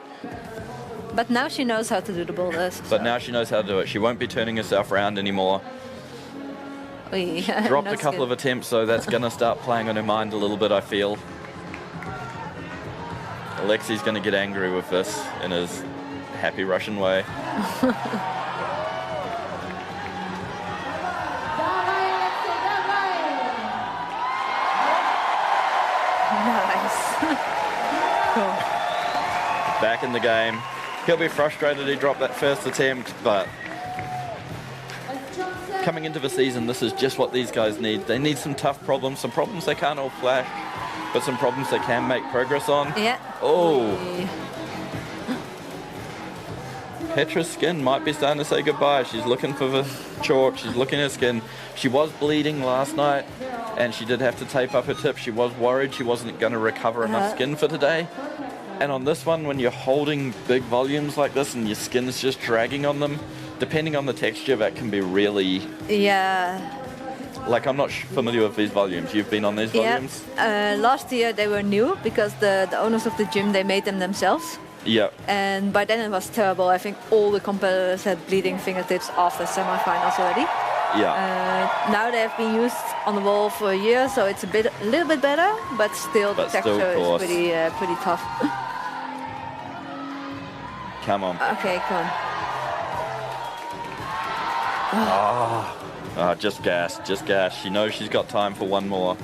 S1: But now she knows how to do the boulders.
S2: But now she knows how to do it. She won't be turning herself around anymore. Dropped a couple of attempts, so that's going to start playing on her mind a little bit, I feel. Alexey's going to get angry with this in his happy Russian way.
S1: Nice. Cool.
S2: Back in the game. He'll be frustrated he dropped that first attempt, but coming into the season, this is just what these guys need. They need some tough problems, some problems they can't all flash, but some problems they can make progress on.
S1: Yeah.
S2: Oh. Petra's skin might be starting to say goodbye. She's looking for the chalk. She's looking at her skin. She was bleeding last night, and she did have to tape up her tip. She was worried she wasn't going to recover enough skin for today. And on this one, when you're holding big volumes like this and your skin's just dragging on them, depending on the texture, that can be really...
S1: Yeah.
S2: Like, I'm not familiar with these volumes. You've been on these volumes?
S1: Last year they were new because the owners of the gym, they made them themselves.
S2: Yeah.
S1: And by then it was terrible. I think all the competitors had bleeding fingertips after semifinals already.
S2: Yeah.
S1: Now they have been used on the wall for a year, so it's a little bit better, but still the texture is pretty tough.
S2: Come on.
S1: Okay, come on.
S2: Just gas. She knows she's got time for one more.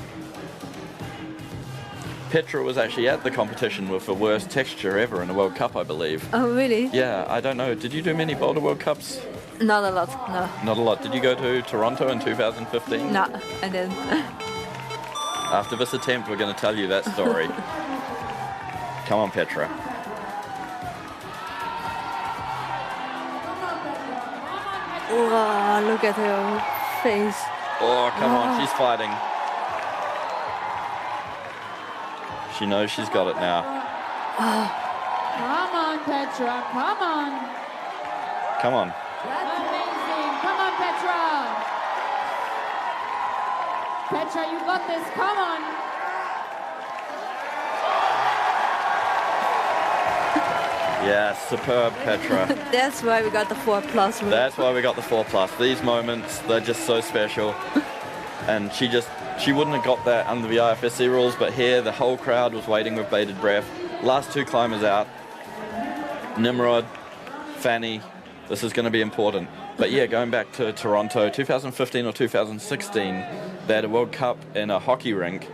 S2: Petra was actually at the competition with the worst texture ever in a World Cup, I believe.
S1: Oh, really?
S2: Yeah, I don't know. Did you do many Boulder World Cups?
S1: Not a lot, no.
S2: Not a lot. Did you go to Toronto in 2015?
S1: No, I didn't.
S2: After this attempt, we're going to tell you that story. Come on, Petra.
S1: Oh, look at her face.
S2: Oh, come on, she's fighting. She knows she's got it now.
S3: Come on, Petra, come on.
S2: Come on.
S3: That's amazing. Come on, Petra. Petra, you got this. Come on.
S2: Yeah, superb, Petra.
S1: That's why we got the 4+.
S2: That's why we got the 4+. These moments, they're just so special. And she wouldn't have got that under the IFSC rules, but here the whole crowd was waiting with bated breath. Last two climbers out. Nimrod, Fanny, this is going to be important. But yeah, going back to Toronto, 2015 or 2016, they had a World Cup in a hockey rink,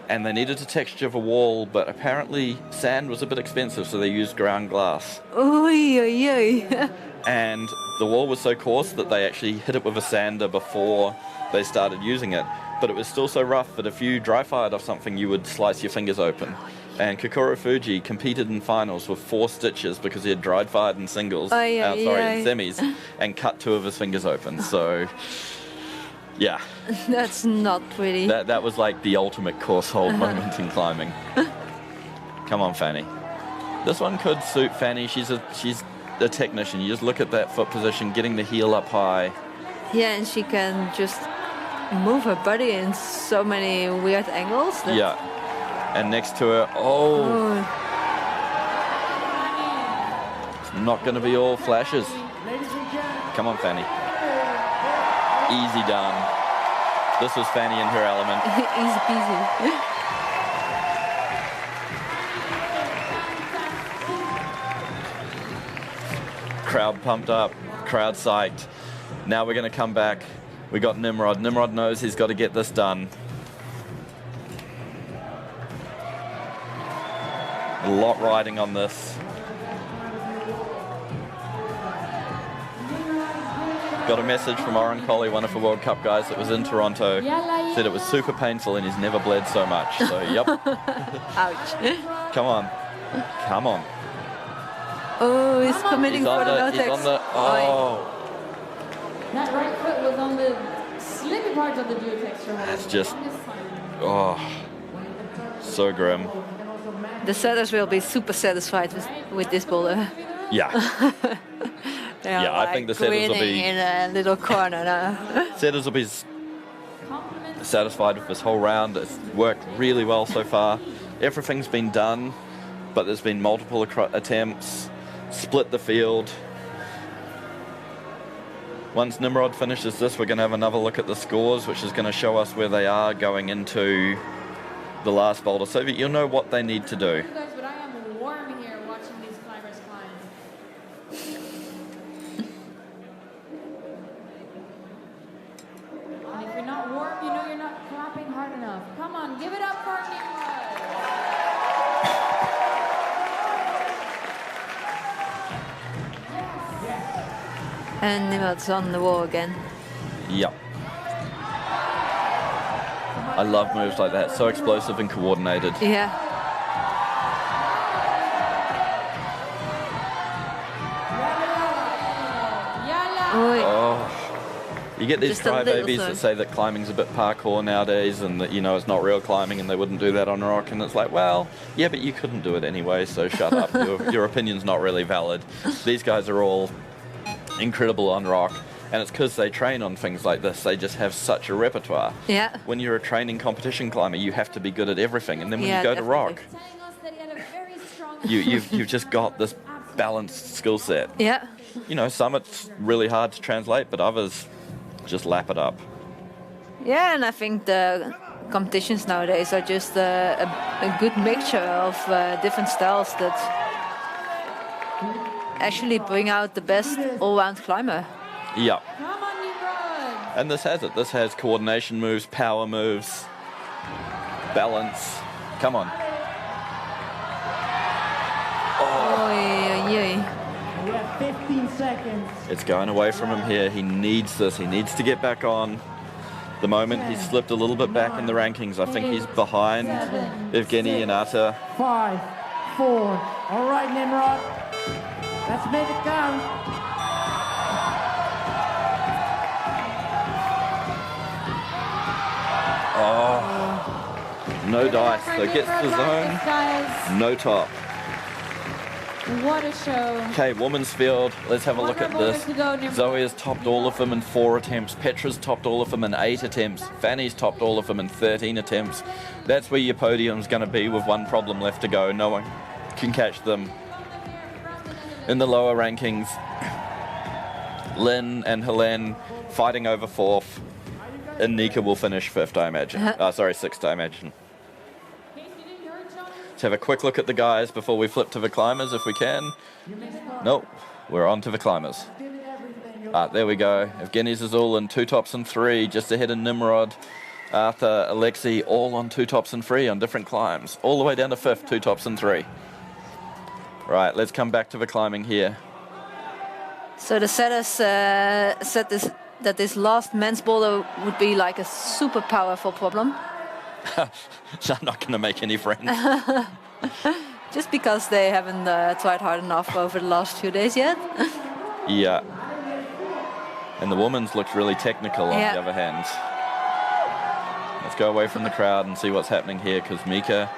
S2: and they needed to texture the wall, but apparently sand was a bit expensive, so they used ground glass.
S1: Oy, oy, oy.
S2: And the wall was so coarse that they actually hit it with a sander before they started using it. But it was still so rough that if you dry fired off something, you would slice your fingers open. And Kokoro Fuji competed in finals with 4 stitches because he had dry fired in singles, in semis, and cut 2 of his fingers open. So, yeah.
S1: That's not really...
S2: That was like the ultimate course hold moment in climbing. Come on, Fanny. This one could suit Fanny. She's a technician. You just look at that foot position, getting the heel up high.
S1: Yeah, and she can just move her body in so many weird angles.
S2: Yeah. And next to her, oh, it's not going to be all flashes. Come on, Fanny. Easy done. This was Fanny in her element.
S1: Easy peasy.
S2: Crowd pumped up, crowd psyched. Now we're going to come back. We got Nimrod. Nimrod knows he's got to get this done. A lot riding on this. Got a message from Oren Colley, one of the World Cup guys that was in Toronto. Said it was super painful and he's never bled so much. So, yep.
S1: Ouch.
S2: Come on. Come on.
S1: Oh, he's committing for the
S2: He's
S1: no-tex.
S2: on the... Oh.
S3: That right foot was on the slippy part of the duotexture.
S2: That's just... Oh. So grim.
S1: The setters will be super satisfied with this boulder.
S2: Yeah.
S1: They are
S2: Yeah, I think the setters will
S1: grinning
S2: be...
S1: in a little corner now.
S2: Setters will be satisfied with this whole round. It's worked really well so far. Everything's been done, but there's been multiple attempts. Split the field. Once Nimrod finishes this, we're going to have another look at the scores, which is going to show us where they are going into the last boulder, so that you'll know what they need to do.
S3: You guys, but I am warm here watching these climbers climb. And if you're not warm, you know you're not clapping hard enough. Come on, give it up for Nimrod.
S1: And Nimrod's on the wall again.
S2: Yep. I love moves like that, so explosive and coordinated.
S1: Yeah. Oi.
S2: Oh, you get these
S1: Just a little
S2: crybabies
S1: zone.
S2: that say that climbing's a bit parkour nowadays and that, you know, it's not real climbing and they wouldn't do that on rock. And it's like, well, yeah, but you couldn't do it anyway, so shut up. Your opinion's not really valid. These guys are all incredible on rock. And it's because they train on things like this. They just have such a repertoire.
S1: Yeah.
S2: When you're a training competition climber, you have to be good at everything. And then when
S1: Yeah,
S2: you go to rock,
S1: definitely.
S3: Telling us that he had a very strong
S2: you've just got this balanced skill set.
S1: Yeah.
S2: You know, some it's really hard to translate, but others just lap it up.
S1: Yeah, and I think the competitions nowadays are just a good mixture of different styles that actually bring out the best all-round climber.
S2: Yeah.
S3: Come on, Nimrod.
S2: And this has it. This has coordination moves, power moves, balance. Come on.
S1: Oy, oy, oy.
S4: We have 15 seconds.
S2: It's going away from him here. He needs this. He needs to get back on. The moment he's slipped a little bit back in the rankings. I think he's behind Evgenii and Ata.
S4: 5, 4. All right, Nimrod. Let's make it count.
S2: Oh, no dice. So gets the zone,
S3: Guys,
S2: no top.
S3: what a show.
S2: Okay, women's field. Let's have a look at this.
S3: To go, Nimrod.
S2: Zoe has topped all of them in 4 attempts. Petra's topped all of them in 8 attempts. Fanny's topped all of them in 13 attempts. That's where your podium's going to be with one problem left to go. No one can catch them. In the lower rankings, Lynn and Helene fighting over 4th. And Nika will finish 5th, I imagine. Sorry, 6th, I imagine. Let's have a quick look at the guys before we flip to the climbers, if we can. Nope, we're on to the climbers. There we go. Evgenii Zazulin, 2 tops and 3, just ahead of Nimrod. Arthur, Alexey, all on 2 tops and 3 on different climbs. All the way down to 5th, 2 tops and 3. Right, let's come back to the climbing here. So
S1: the setters said that this last men's boulder would be like a super powerful problem.
S2: I'm not going to make any friends.
S1: Just because they haven't tried hard enough over the last few days yet.
S2: Yeah. And the women's looked really technical on
S1: Yeah.
S2: the other hand. Let's go away from the crowd and see what's happening here, because Mika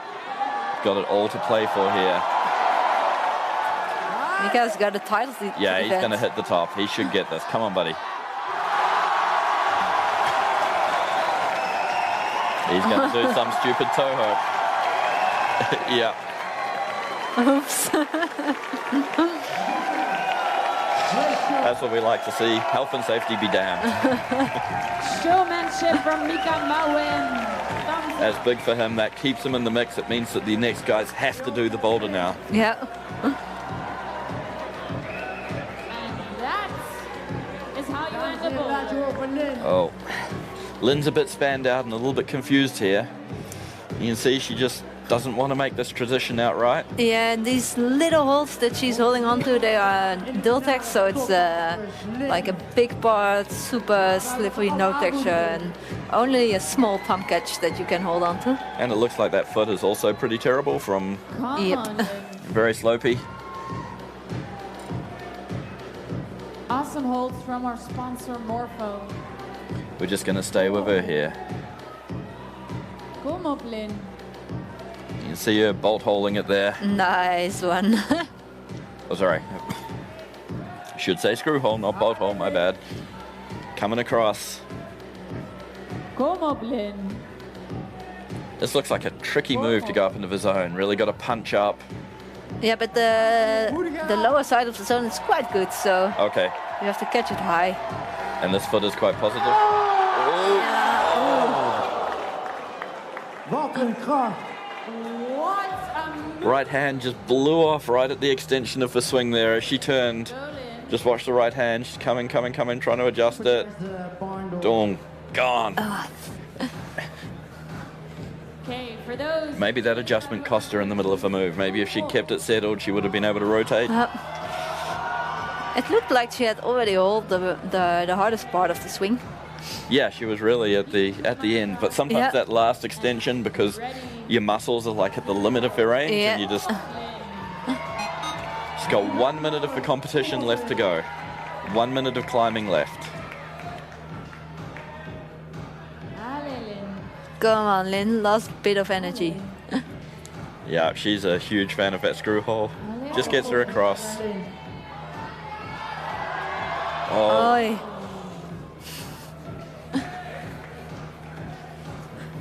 S2: got it all to play for here.
S1: Mika's got a title.
S2: Yeah, he's going to hit the top. He should get this. Come on, buddy. He's going to do some stupid toe hook. Yeah.
S1: Oops.
S2: That's what we like to see. Health and safety be damned.
S3: Showmanship from Mickael Mawem.
S2: That's big for him. That keeps him in the mix. It means that the next guys have to do the boulder now.
S1: Yeah.
S3: And that is how you end the boulder.
S2: Oh. Lynn's a bit spanned out and a little bit confused here. You can see she just doesn't want to make this tradition outright.
S1: Yeah, and these little holds that she's holding on to, they are Dultex, so it's like a big part, super slippery, no texture, and only a small pump catch that you can hold on to.
S2: And it looks like that foot is also pretty terrible from very slopey.
S3: Awesome holds from our sponsor Morpho.
S2: We're just going to stay with her here.
S3: Kom op, Lynn.
S2: You can see her bolt holding it there.
S1: Nice one.
S2: Oh, sorry. Should say screw hole, not bolt hole, my bad. Coming across.
S3: Kom op, Lynn.
S2: This looks like a tricky move to go up into the zone. Really got to punch up.
S1: Yeah, but the lower side of the zone is quite good, so
S2: Okay.
S1: you have to catch it high.
S2: And this foot is quite positive.
S3: What a move.
S2: Right hand just blew off right at the extension of the swing there as she turned. Just watch the right hand. She's coming, trying to adjust it. Boom. Gone.
S3: Okay, for those.
S2: Maybe that adjustment cost her in the middle of the move. Maybe if she'd kept it settled, she would have been able to rotate.
S1: It looked like she had already held the hardest part of the swing.
S2: Yeah, she was really at the end. But sometimes that last extension, because your muscles are like at the limit of their range, and you just... She's got 1 minute of the competition left to go. 1 minute of climbing left.
S1: Come on, Lynn, last bit of energy.
S2: Yeah, she's a huge fan of that screw hole. Just gets her across. Oh.
S1: Oi.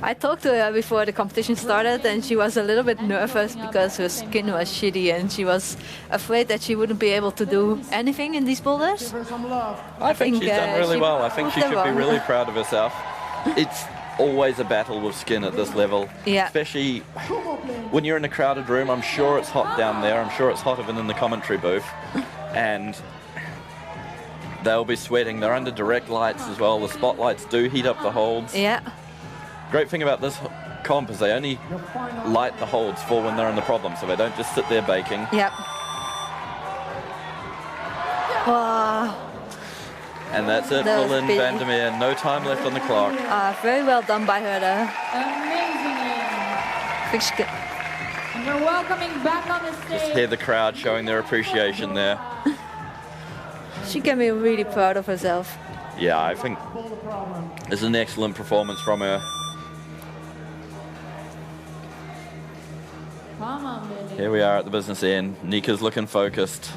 S1: I talked to her before the competition started, and she was a little bit nervous because her skin was shitty and she was afraid that she wouldn't be able to do anything in these boulders.
S2: I think she's done really well. I think she should be really proud of herself. It's always a battle with skin at this level.
S1: Yeah.
S2: Especially when you're in a crowded room. I'm sure it's hot down there. I'm sure it's hotter than in the commentary booth. And they'll be sweating. They're under direct lights as well. The spotlights do heat up the holds.
S1: Yeah.
S2: Great thing about this comp is they only light the holds for when they're in the problem, so they don't just sit there baking.
S1: Yep. Wow.
S2: And that's it for Lynn Vandermeer. No time left on the clock.
S1: Very well done by her there.
S3: Amazing. And we're welcoming back on the stage.
S2: Just hear the crowd showing their appreciation there.
S1: She can be really proud of herself.
S2: Yeah, I think it's an excellent performance from her.
S3: Come on, Billy.
S2: Here we are at the business end. Nika's looking focused.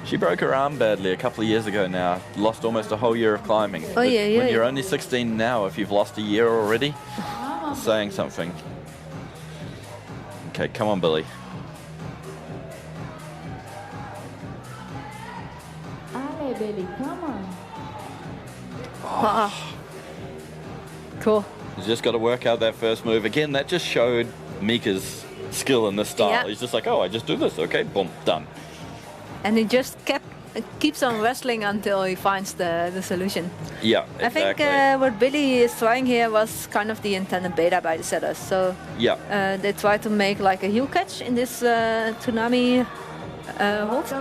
S2: She broke her arm badly a couple of years ago now. Lost almost a whole year of climbing.
S1: Oh, yeah.
S2: When you're only 16 now, if you've lost a year already, it's saying something. Okay, come on, Billy.
S3: Allez, Billy, come on.
S1: Cool.
S2: He's just got to work out that first move. Again, that just showed Mika's skill in this style.
S1: Yeah.
S2: He's just like, oh, I just do this. Okay, boom, done.
S1: And he just keeps on wrestling until he finds the solution.
S2: Yeah, exactly.
S1: I think what Billy is trying here was kind of the intended beta by the setters. So
S2: yeah,
S1: they try to make like a heel catch in this tsunami hold.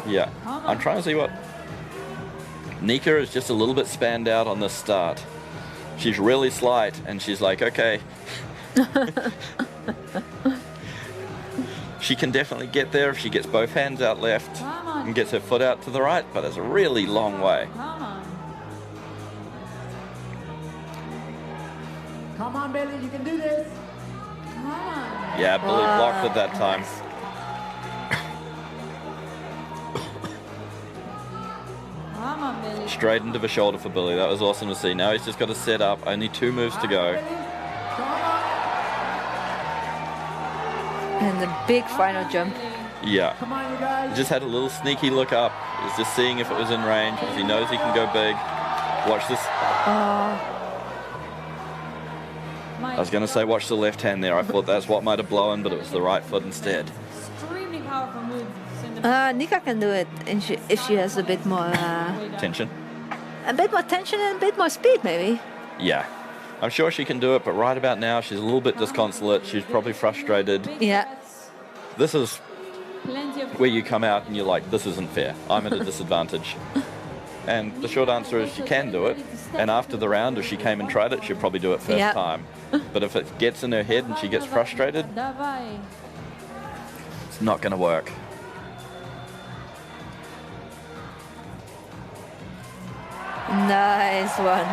S2: Yeah, I'm trying to see what... Nika is just a little bit spanned out on the start. She's really slight, and she's like, okay. She can definitely get there if she gets both hands out left and gets her foot out to the right, but it's a really long way.
S4: Come on, Billy, you can do this.
S3: Come on.
S2: Yeah, Billy blocked it that time.
S3: Come on, Billy.
S2: Straight into the shoulder for Billy. That was awesome to see. Now he's just got to set up. Only 2 moves to go.
S1: And the big final jump.
S2: Yeah.
S4: Come on, you guys.
S2: Just had a little sneaky look up. He's just seeing if it was in range because he knows he can go big. Watch this. I was going to say watch the left hand there. I thought that's what might have blown, but it was the right foot instead.
S3: Extremely powerful moves.
S1: Nika can do it if she has a bit more
S2: Tension.
S1: tension and a bit more speed, maybe.
S2: Yeah. I'm sure she can do it, but right about now she's a little bit disconsolate. She's probably frustrated.
S1: Yeah.
S2: This is
S3: Plenty of
S2: where you come out and you're like, this isn't fair. I'm at a disadvantage. And the short answer is she can do it. And after the round, if she came and tried it, she'd probably do it first
S1: Yeah.
S2: time. But if it gets in her head and she gets frustrated,
S3: Давай.
S2: it's not going to work.
S1: Nice one.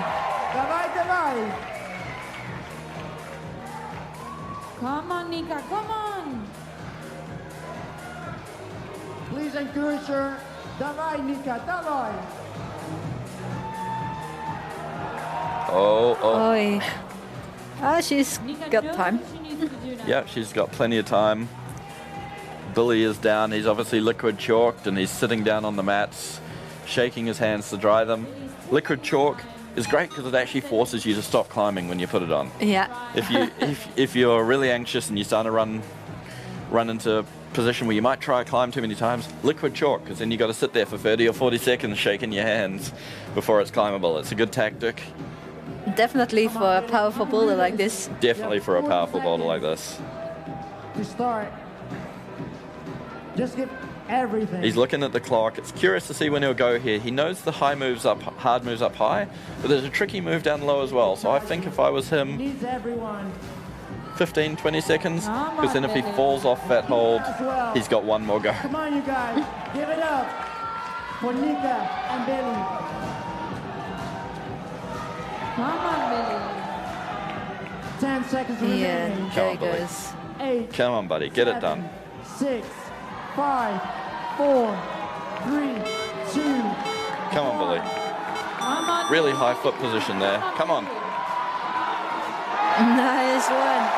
S4: Давай, давай.
S3: Come on, Nika, come on.
S4: Please encourage her. Давай, Nika, давай.
S2: Oh.
S1: Oi. She's
S3: Nika
S1: got
S3: knows
S1: time.
S3: what she needs to do now.
S2: Yeah, she's got plenty of time. Billy is down. He's obviously liquid chalked and he's sitting down on the mats, shaking his hands to dry them. Liquid chalk is great because it actually forces you to stop climbing when you put it on.
S1: Yeah.
S2: If you're really anxious and you start to run into a position where you might try to climb too many times, liquid chalk, because then you got to sit there for 30 or 40 seconds shaking your hands before it's climbable. It's a good tactic.
S1: Definitely for a powerful boulder like this.
S2: Definitely for a powerful boulder like this.
S4: To start. Just give everything.
S2: He's looking at the clock. It's curious to see when he'll go here. He knows the hard moves up high, but there's a tricky move down low as well. So I think if I was him,
S4: Needs everyone.
S2: 15, 20 seconds, because then if he falls off that hold, he's got one more go.
S4: Come on, you guys. Give it up for Nika and Billy.
S3: Come on, Billy.
S4: 10 seconds remaining.
S1: Yeah, there he
S2: Billy.
S1: goes.
S4: 8,
S2: Come on, buddy, get it done.
S4: 6, 5, 4, 3, 2.
S2: Come on, Billy.
S3: Come on.
S2: Really high foot position there. Come on.
S1: Nice one.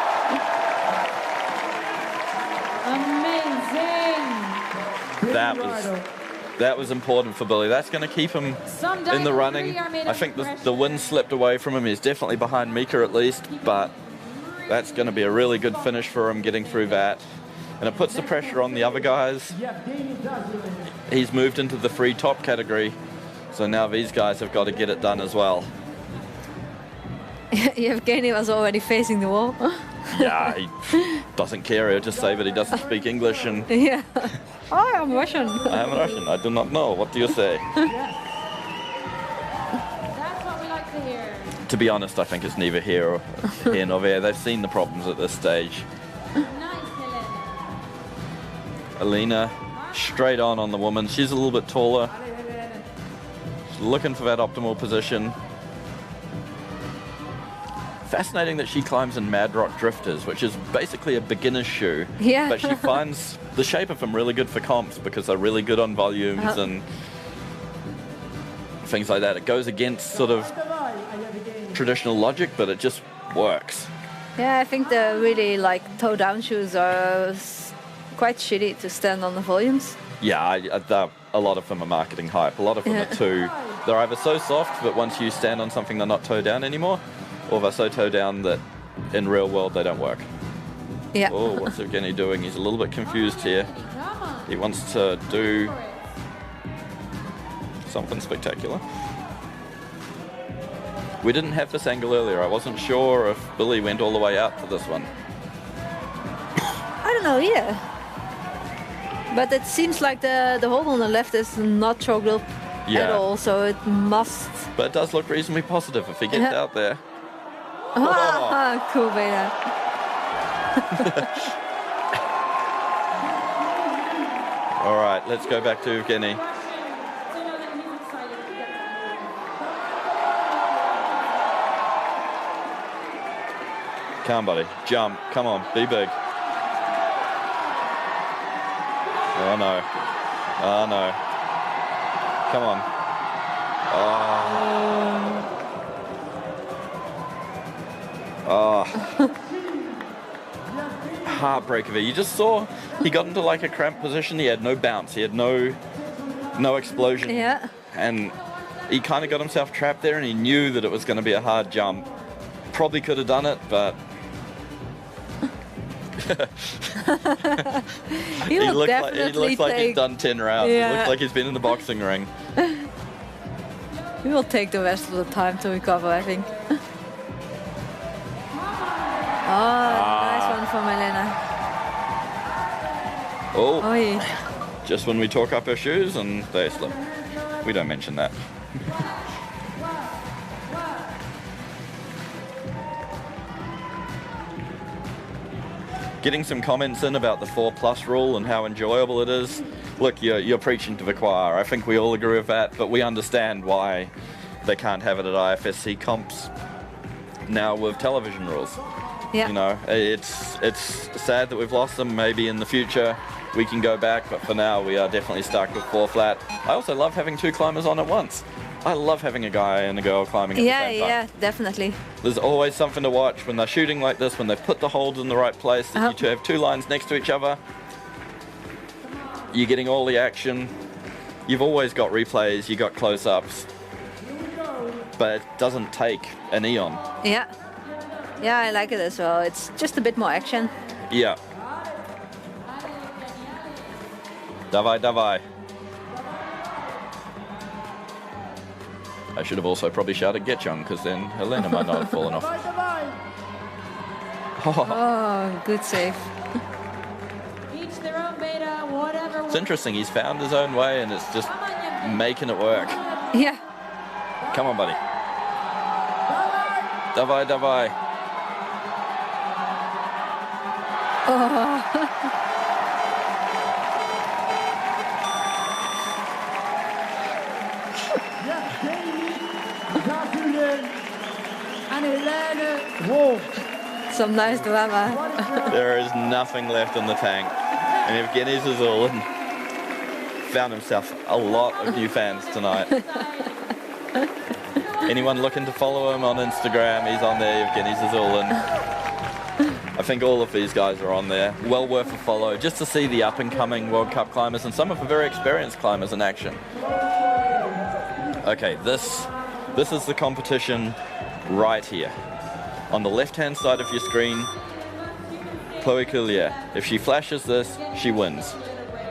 S3: Amazing.
S2: That was important for Billy. That's going to keep him in the running. I think the wind slipped away from him. He's definitely behind Mika at least, but that's going to be a really good finish for him getting through that. And it puts the pressure on the other guys.
S4: Evgenii Zazulin.
S2: He's moved into the free top category, so now these guys have got to get it done as well.
S1: Evgenii was already facing the wall.
S2: Yeah, he doesn't care. He'll just say that he doesn't speak English and
S1: Yeah. Oh, I'm Russian.
S2: I am Russian. I do not know. What do you say?
S3: That's what we like to hear.
S2: To be honest, I think it's neither here nor there. They've seen the problems at this stage.
S3: Nice, Helena.
S2: Alina, straight on the woman. She's a little bit taller. She's looking for that optimal position. Fascinating that she climbs in Mad Rock Drifters, which is basically a beginner's shoe.
S1: Yeah.
S2: But she finds the shape of them really good for comps because they're really good on volumes and things like that. It goes against sort of traditional logic, but it just works.
S1: Yeah, I think the really toe down shoes are quite shitty to stand on the volumes.
S2: Yeah, a lot of them are marketing hype. A lot of them are too. They're either so soft that once you stand on something, they're not toe down anymore, or they're so toe down that in real world they don't work.
S1: Yeah.
S2: Oh, what's Evgenii doing? He's a little bit confused here.
S3: Come on.
S2: He wants to do
S3: For it.
S2: something spectacular. We didn't have this angle earlier. I wasn't sure if Billy went all the way out for this one.
S1: I don't know either. But it seems like the hold on the left is not choke grip at
S2: Yeah.
S1: all, so it must.
S2: But it does look reasonably positive if he gets
S1: Yeah.
S2: out there.
S1: Ah, cool, beta.
S2: All right, let's go back to Evgenii.
S3: So know that he's excited to get
S2: Come on, buddy. Jump. Come on. Be big. Oh, no. Oh, no. Come on. Oh. heartbreak of it. You just saw he got into like a cramped position. He had no bounce. He had no explosion.
S1: Yeah.
S2: And he kind of got himself trapped there, and he knew that it was going to be a hard jump. Probably could have done it, but
S1: he
S2: looks like he's done 10 rounds.
S1: Yeah.
S2: He looks like he's been in the boxing ring.
S1: He will take the rest of the time to recover, I think. Nice one from Elena.
S2: Oh,
S1: Oy.
S2: just when we talk up her shoes and they slip. We don't mention that. Getting some comments in about the 4+ rule and how enjoyable it is. Look, you're preaching to the choir. I think we all agree with that, but we understand why they can't have it at IFSC comps now with television rules.
S1: Yeah.
S2: You know, it's sad that we've lost them. Maybe in the future we can go back, but for now we are definitely stuck with 4 flat. I also love having 2 climbers on at once. I love having a guy and a girl climbing at the same time.
S1: Yeah, definitely.
S2: There's always something to watch when they're shooting like this, when they've put the holds in the right place, that you two have 2 lines next to each other. You're getting all the action. You've always got replays, you got close-ups, but it doesn't take an eon.
S1: Yeah. Yeah, I like it as well. It's just a bit more action.
S2: Yeah. Davai, davai. I should have also probably shouted get young, because then Helena might not have fallen off.
S1: Oh, good save.
S3: Each their own beta, whatever.
S2: It's interesting, he's found his own way and it's just making it work.
S1: Yeah.
S2: Come on, buddy. Davai, davai.
S4: Evgenii Zazulin and Helena Wolf.
S1: Some nice drama.
S2: There is nothing left in the tank. And Evgenii Zazulin found himself a lot of new fans tonight. Anyone looking to follow him on Instagram, he's on there, Evgenii Zazulin. I think all of these guys are on there. Well worth a follow, just to see the up-and-coming World Cup climbers and some of the very experienced climbers in action. Okay, this is the competition right here. On the left-hand side of your screen, Chloe Coulier. If she flashes this, she wins.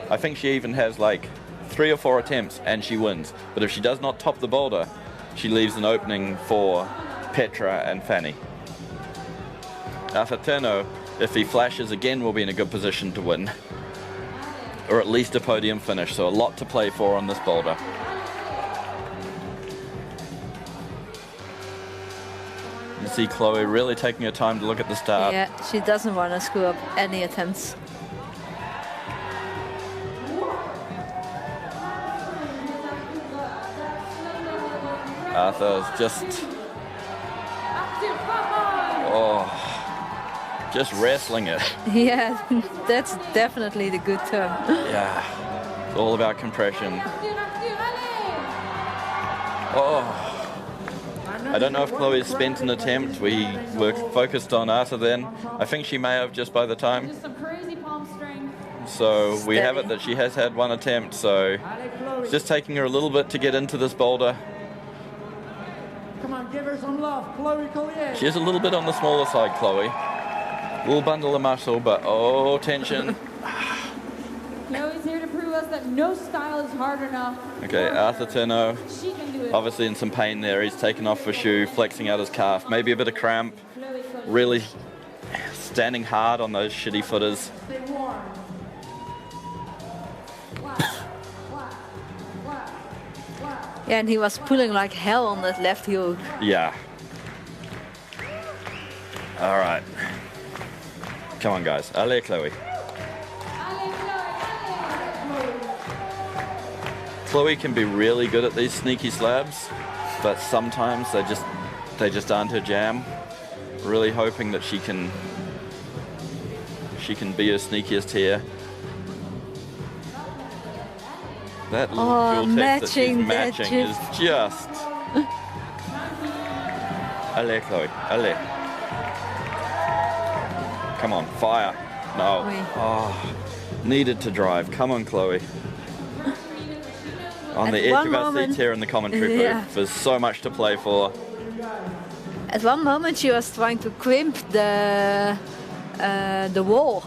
S2: I think she even has like 3 or 4 attempts and she wins. But if she does not top the boulder, she leaves an opening for Petra and Fanny. Arthur Ternant, if he flashes again, will be in a good position to win. Or at least a podium finish, so a lot to play for on this boulder. You see Chloe really taking her time to look at the start.
S1: Yeah, she doesn't want to screw up any attempts.
S2: Arthur's just... just wrestling it.
S1: Yeah, that's definitely the good term.
S2: Yeah, it's all about compression. Oh. I don't know if Chloe's spent an attempt. We were focused on Arthur then. I think she may have just by the time.
S3: Just some crazy palm strength.
S2: So we have it that she has had 1 attempt, so it's just taking her a little bit to get into this boulder.
S4: Come on, give her some love, Chloe Coulier.
S2: She is a little bit on the smaller side, Chloe. Little bundle of muscle, but oh, tension.
S3: Chloe's here to prove us that no style is hard enough.
S2: Okay, Arthur Ternant,
S3: She can do it.
S2: obviously in some pain there. He's taken off the shoe, flexing out his calf, maybe a bit of cramp. Really standing hard on those shitty footers.
S4: Stay warm.
S1: Yeah, and he was pulling like hell on that left heel.
S2: Yeah. All right. Come on, guys. Allez, Chloe. Chloe can be really good at these sneaky slabs, but sometimes they just aren't her jam. Really hoping that she can be her sneakiest here. That little fuel tech that she's matching is just... Allez, Chloe. Allez. Come on, fire. No.
S1: Oui.
S2: Oh, needed to drive. Come on, Chloe. On the edge of our seats here in the commentary booth. There's so much to play for.
S1: At one moment she was trying to crimp the wall.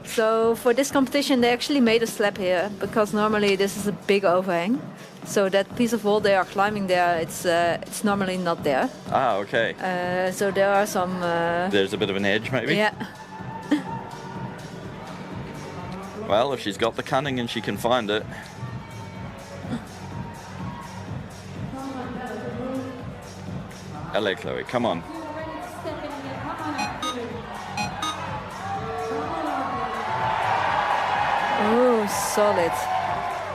S1: So for this competition they actually made a slab here, because normally this is a big overhang. So that piece of wall they are climbing there, it's normally not there.
S2: Ah, okay.
S1: So there are some...
S2: There's a bit of an edge, maybe?
S1: Yeah.
S2: Well, if she's got the cunning and she can find it. Allez, Chloe, come on.
S1: Oh, solid.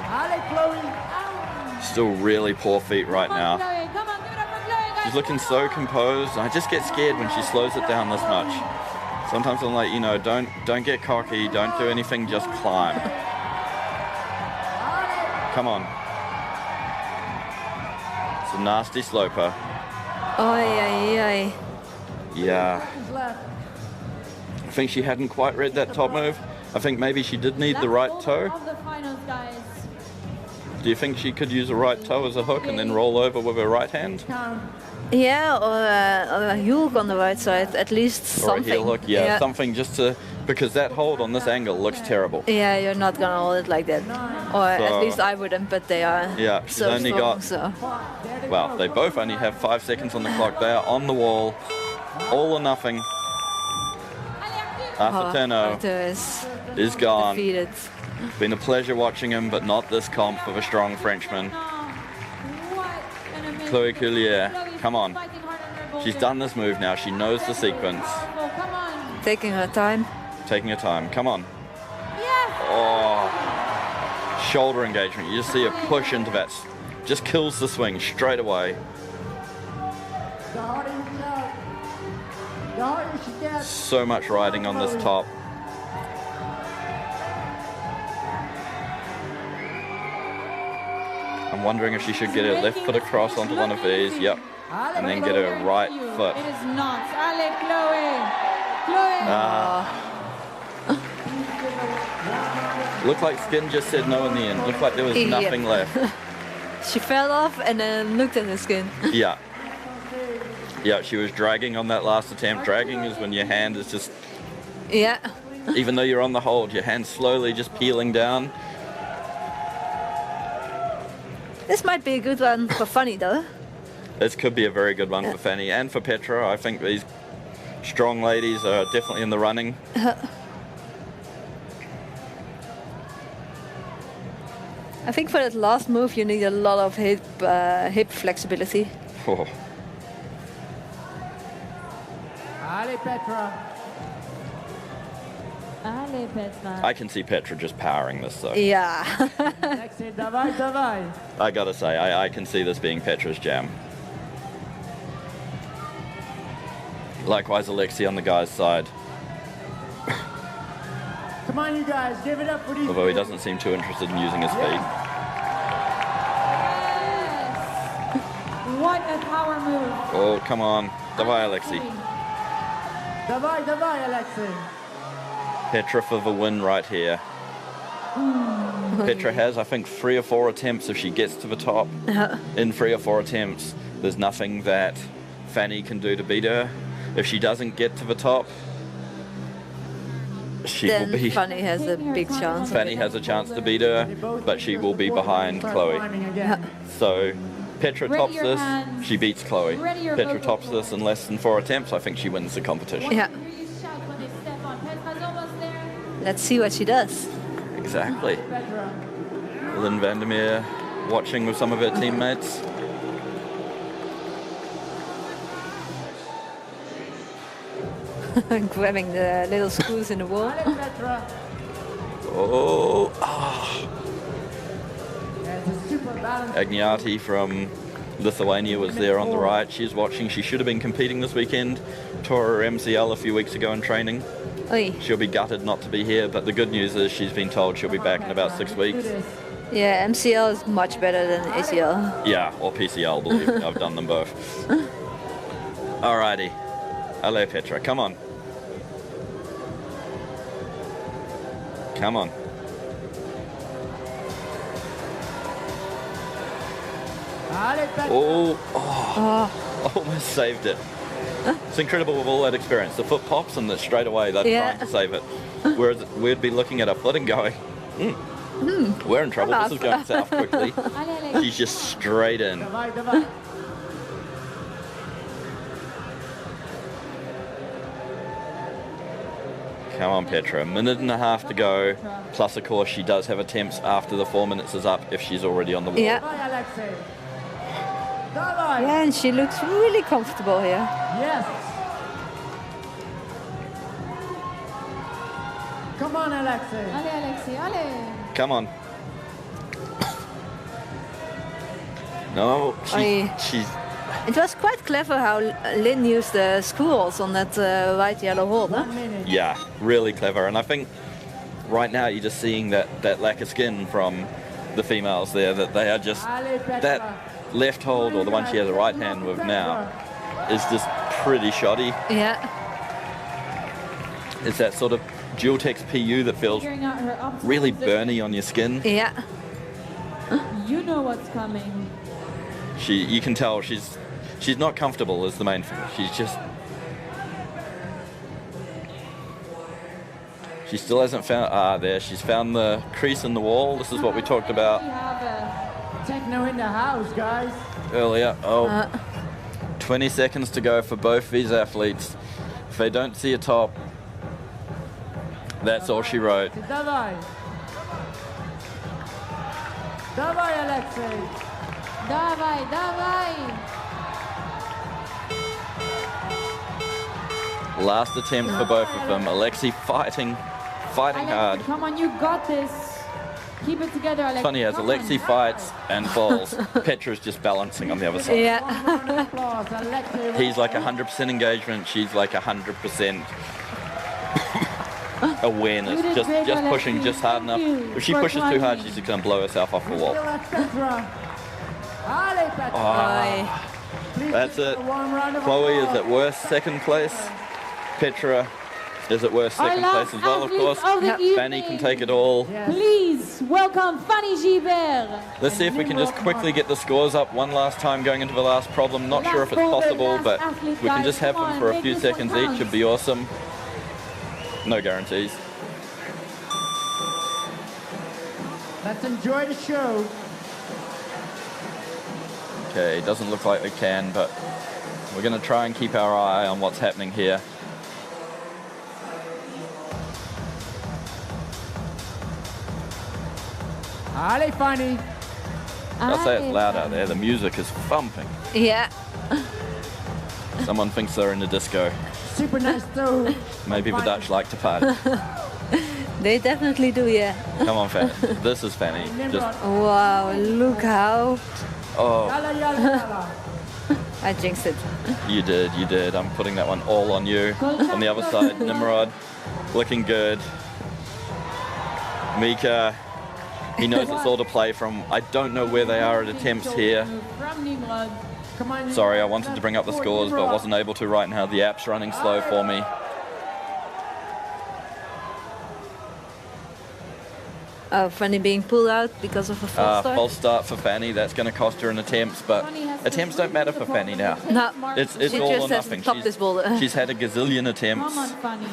S4: Allez, Chloe.
S2: Still really poor feet right now. She's looking so composed. I just get scared when she slows it down this much. Sometimes I'm like, you know, don't get cocky, don't do anything, just climb. Come on. It's a nasty sloper.
S1: Oi.
S2: Yeah. I think she hadn't quite read that top move. I think maybe she did need the right toe. Do you think she could use a right toe as a hook and then roll over with her right hand?
S1: Yeah, or a hook on the right side, at least something.
S2: Or a heel hook, yeah, something just to, because that hold on this angle looks terrible.
S1: Yeah, you're not gonna hold it like that. Or at least I wouldn't, but they are
S2: she's
S1: so
S2: only
S1: strong,
S2: got,
S1: so.
S2: Well, they both only have 5 seconds on the clock. They are on the wall, all or nothing. Arthur Ternant is gone.
S1: Defeated.
S2: Been a pleasure watching him, but not this comp of a strong Frenchman. Chloe Coulier, come on. She's done this move now. She knows the sequence.
S1: Taking her time.
S2: Taking her time. Come on. Oh, shoulder engagement. You just see a push into that. Just kills the swing straight away. So much riding on this top. I'm wondering if she should get her left foot across onto one of these. Yep. And then get her right foot.
S3: It is not. Allez, Chloe.
S2: Looked like Skin just said no in the end. Looked like there was nothing left.
S1: She fell off and then looked at her skin.
S2: Yeah. Yeah, she was dragging on that last attempt. Dragging is when your hand is just...
S1: Yeah.
S2: Even though you're on the hold, your hand's slowly just peeling down.
S1: This might be a good one for Fanny, though.
S2: This could be a very good one for Fanny and for Petra. I think these strong ladies are definitely in the running.
S1: I think for that last move you need a lot of hip flexibility.
S2: Oh.
S4: Allez, Petra.
S3: Allez, Petra.
S2: I can see Petra just powering this though.
S1: Yeah.
S4: Alexey, davai.
S2: I gotta say, I can see this being Petra's jam. Likewise, Alexey on the guy's side.
S4: Come on, you guys, give it up for these.
S2: Although he doesn't seem too interested in using his feet.
S3: Yes. What a power move.
S2: Oh, come on. Davai, Alexey.
S4: Davai, Alexey.
S2: Petra for the win right here. Petra has, I think, 3 or 4 attempts if she gets to the top. In 3 or 4 attempts, there's nothing that Fanny can do to beat her. If she doesn't get to the top, she
S1: Then
S2: will be...
S1: Fanny has a big chance.
S2: Fanny has a chance to beat her, but she will be behind Chloe. So Petra tops this, she beats Chloe. Petra tops this in less than 4 attempts, I think she wins the competition.
S1: Yeah. Let's see what she does.
S2: Exactly. Lynn Vandermeer watching with some of her teammates.
S1: Grabbing the little screws in the wall.
S2: Oh. Agniati from Lithuania was there on the right. She's watching. She should have been competing this weekend. Tore her MCL a few weeks ago in training.
S1: Oy.
S2: She'll be gutted not to be here, but the good news is she's been told she'll be back in about 6 weeks.
S1: Yeah, MCL is much better than ACL.
S2: Yeah, or PCL, believe me. I've done them both. Alrighty. Allez, Petra, come on. Come on. Oh, almost saved it. It's incredible with all that experience. The foot pops and straight away they're trying to save it. Whereas we'd be looking at our foot and going, we're in trouble. This is going south quickly. She's just straight in. Come on, Petra. A minute and a half to go. Plus, of course, she does have attempts after the 4 minutes is up if she's already on the wall.
S1: Yeah, and she looks really comfortable here.
S4: Yes. Come on, Alexey.
S3: Allez, Alexey, allez.
S2: Come on. No, she's...
S1: It was quite clever how Lynn used the schools on that white-yellow hole, huh?
S2: Yeah, really clever. And I think right now you're just seeing that lack of skin from the females there, that they are just... That left hold, or the one she has a right hand with now, is just pretty shoddy.
S1: Yeah.
S2: It's that sort of Dual-Tex PU that feels really burny on your skin.
S1: Yeah.
S3: You know what's coming.
S2: You can tell she's not comfortable is the main thing. She still hasn't found, there, she's found the crease in the wall. This is what we talked about
S4: Techno in the house, guys.
S2: earlier. 20 seconds to go for both these athletes. If they don't see a top, that's all she wrote.
S4: Давай. Давай, Alexey.
S3: Давай, давай.
S2: Last attempt for both of them. Alexey fighting hard.
S3: Come on, you got this. Keep it together, Alexey.
S2: Funny as Alexey fights and falls, Petra's just balancing on the other side.
S1: Yeah.
S2: He's like 100% engagement. She's like 100% awareness. Just pushing just hard enough. If she pushes too hard, she's just going to blow herself off the wall. That's it. Chloe is at worst second place. Petra is at worst second place as well, of course. Fanny can take it all.
S3: Please welcome Fanny Gibert.
S2: Let's see if we can just quickly get the scores up one last time going into the last problem. Not sure if it's possible, but we can just have them for a few seconds each. It'd be awesome. No guarantees.
S4: Let's enjoy the show.
S2: Okay, doesn't look like we can, but we're going to try and keep our eye on what's happening here.
S4: Allez, Fanny.
S2: I'll say it's loud out there. The music is thumping.
S1: Yeah.
S2: Someone thinks they're in the disco.
S4: Super nice though.
S2: Maybe the Dutch like to party.
S1: They definitely do, yeah.
S2: Come on, Fanny. This is Fanny. Just,
S1: wow, look how...
S2: oh,
S4: Yalla, yalla, yalla.
S1: I jinxed it.
S2: you did. I'm putting that one all on you. On the other side, Nimrod, looking good. Mika, he knows it's all to play from. I don't know where they are at attempts here.
S3: From Nimrod.
S4: Come on,
S2: Sorry, I wanted to bring up the scores, but wasn't able to right now. The app's running slow for me.
S1: Fanny being pulled out because of a false start.
S2: False start for Fanny. That's going to cost her in attempts, but attempts don't matter for Fanny now.
S1: No,
S2: It's
S1: she
S2: all or
S1: just has
S2: nothing.
S1: to top this boulder.
S2: She's had a gazillion attempts.
S3: Come on, Fanny.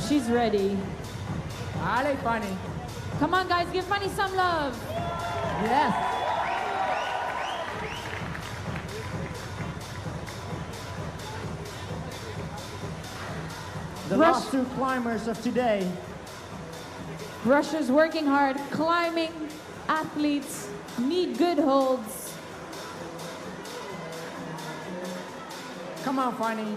S3: She's ready.
S4: Allez, Fanny.
S3: Come on, guys, give Fanny some love.
S4: Yes. The last two climbers of today.
S3: Russia's working hard. Climbing athletes need good holds.
S4: Come on, Fanny.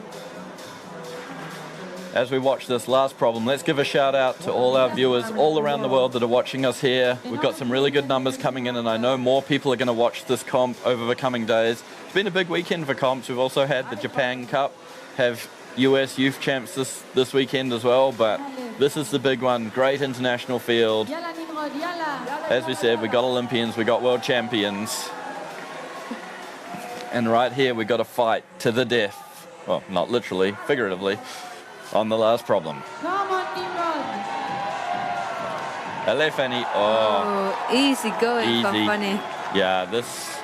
S2: As we watch this last problem, let's give a shout out to all our viewers all around the world that are watching us here. We've got some really good numbers coming in, and I know more people are going to watch this comp over the coming days. It's been a big weekend for comps. We've also had the Japan Cup, have US Youth Champs this weekend as well, but this is the big one. Great international field.
S3: Yalla, Nimrod, yalla.
S2: As we said, we got Olympians, we got world champions. And right here, we got a fight to the death. Well, not literally, figuratively, on the last problem.
S3: Come on, Nimrod.
S2: Allez, Fanny.
S1: Oh, easy going from
S2: Easy.
S1: Fanny.
S2: Yeah, this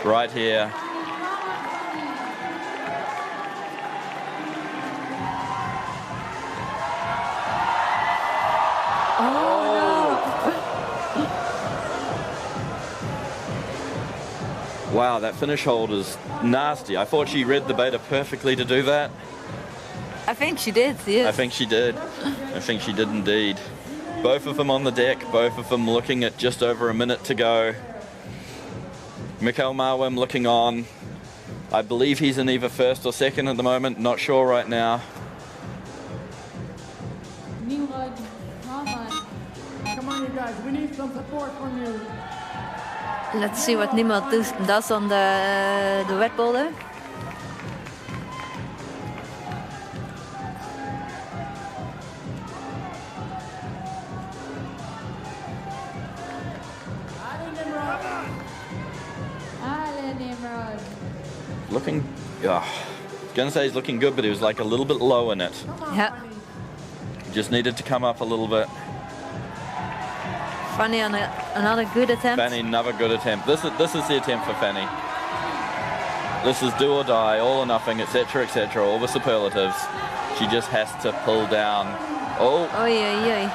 S2: right here. Wow, that finish hold is nasty. I thought she read the beta perfectly to do that.
S1: I think she did, yes.
S2: I think she did. I think she did indeed. Both of them on the deck, both of them looking at just over a minute to go. Mickael Mawem looking on. I believe he's in either first or second at the moment, not sure right now.
S3: Nimrod Marcus.
S4: Come on, you guys. We need some support from you.
S1: Let's see what Nimrod does on the wet boulder.
S3: Nimrod.
S2: Looking, gonna say he's looking good, but he was like a little bit low in it.
S1: Yeah.
S2: Just needed to come up a little bit.
S1: Fanny on another good attempt.
S2: Fanny, another good attempt. This is the attempt for Fanny. This is do or die, all or nothing, etc., etc., all the superlatives. She just has to pull down. Oh.
S1: Oh, yeah.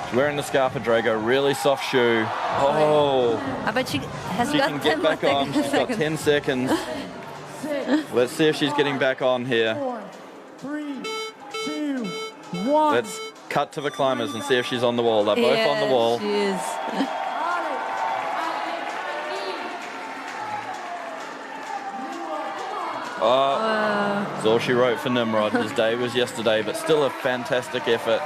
S2: She's wearing the Scarpa Drago, really soft shoe. Oh.
S1: I bet she has
S2: She
S1: got
S2: can
S1: 10
S2: get back
S1: more
S2: on. She's got 10 seconds. Let's see if she's getting back on here.
S4: 4, 3, 2, 1.
S2: Let's cut to the climbers and see if she's on the wall. They're both on the wall.
S1: She is.
S2: That's all she wrote for Nimrod. His day was yesterday, but still a fantastic effort.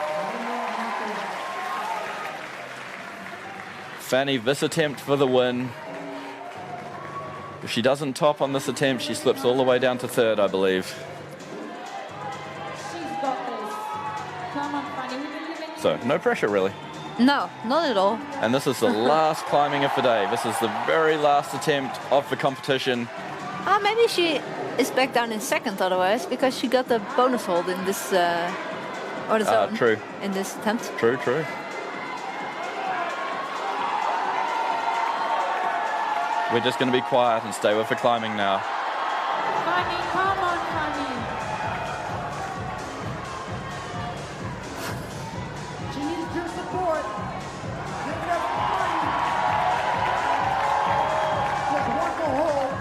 S2: Fanny, this attempt for the win. If she doesn't top on this attempt, she slips all the way down to third, I believe.
S3: She's got this. Come on, Fanny. We believe in you.
S2: So, no pressure, really.
S1: No, not at all.
S2: And this is the last climbing of the day. This is the very last attempt of the competition.
S1: Maybe she is back down in second otherwise, because she got the bonus hold in this, or the zone
S2: True.
S1: in this attempt.
S2: True, true. We're just going to be quiet and stay with the climbing now.
S3: Fanny, come on, Fanny.
S4: She needs your support. Give it up for Fanny. Just one more hole.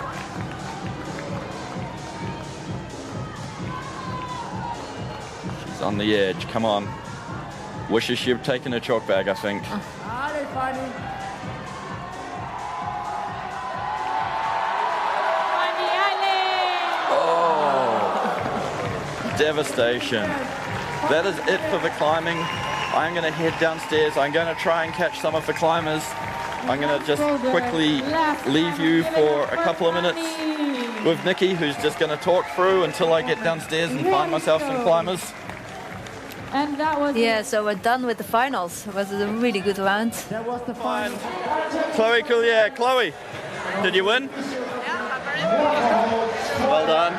S2: She's on the edge. Come on. Wishes she'd taken a chalk bag, I think.
S4: Allez, Fanny.
S2: Devastation. That is it for the climbing. I'm going to head downstairs. I'm going to try and catch some of the climbers. I'm going to just quickly leave you for a couple of minutes with Nikki, who's just going to talk through until I get downstairs and find myself some climbers.
S3: And that was
S1: Yeah, so we're done with the finals. It was a really good round.
S4: That was the final.
S2: Chloe Coulier. Chloe, did you win? Well done.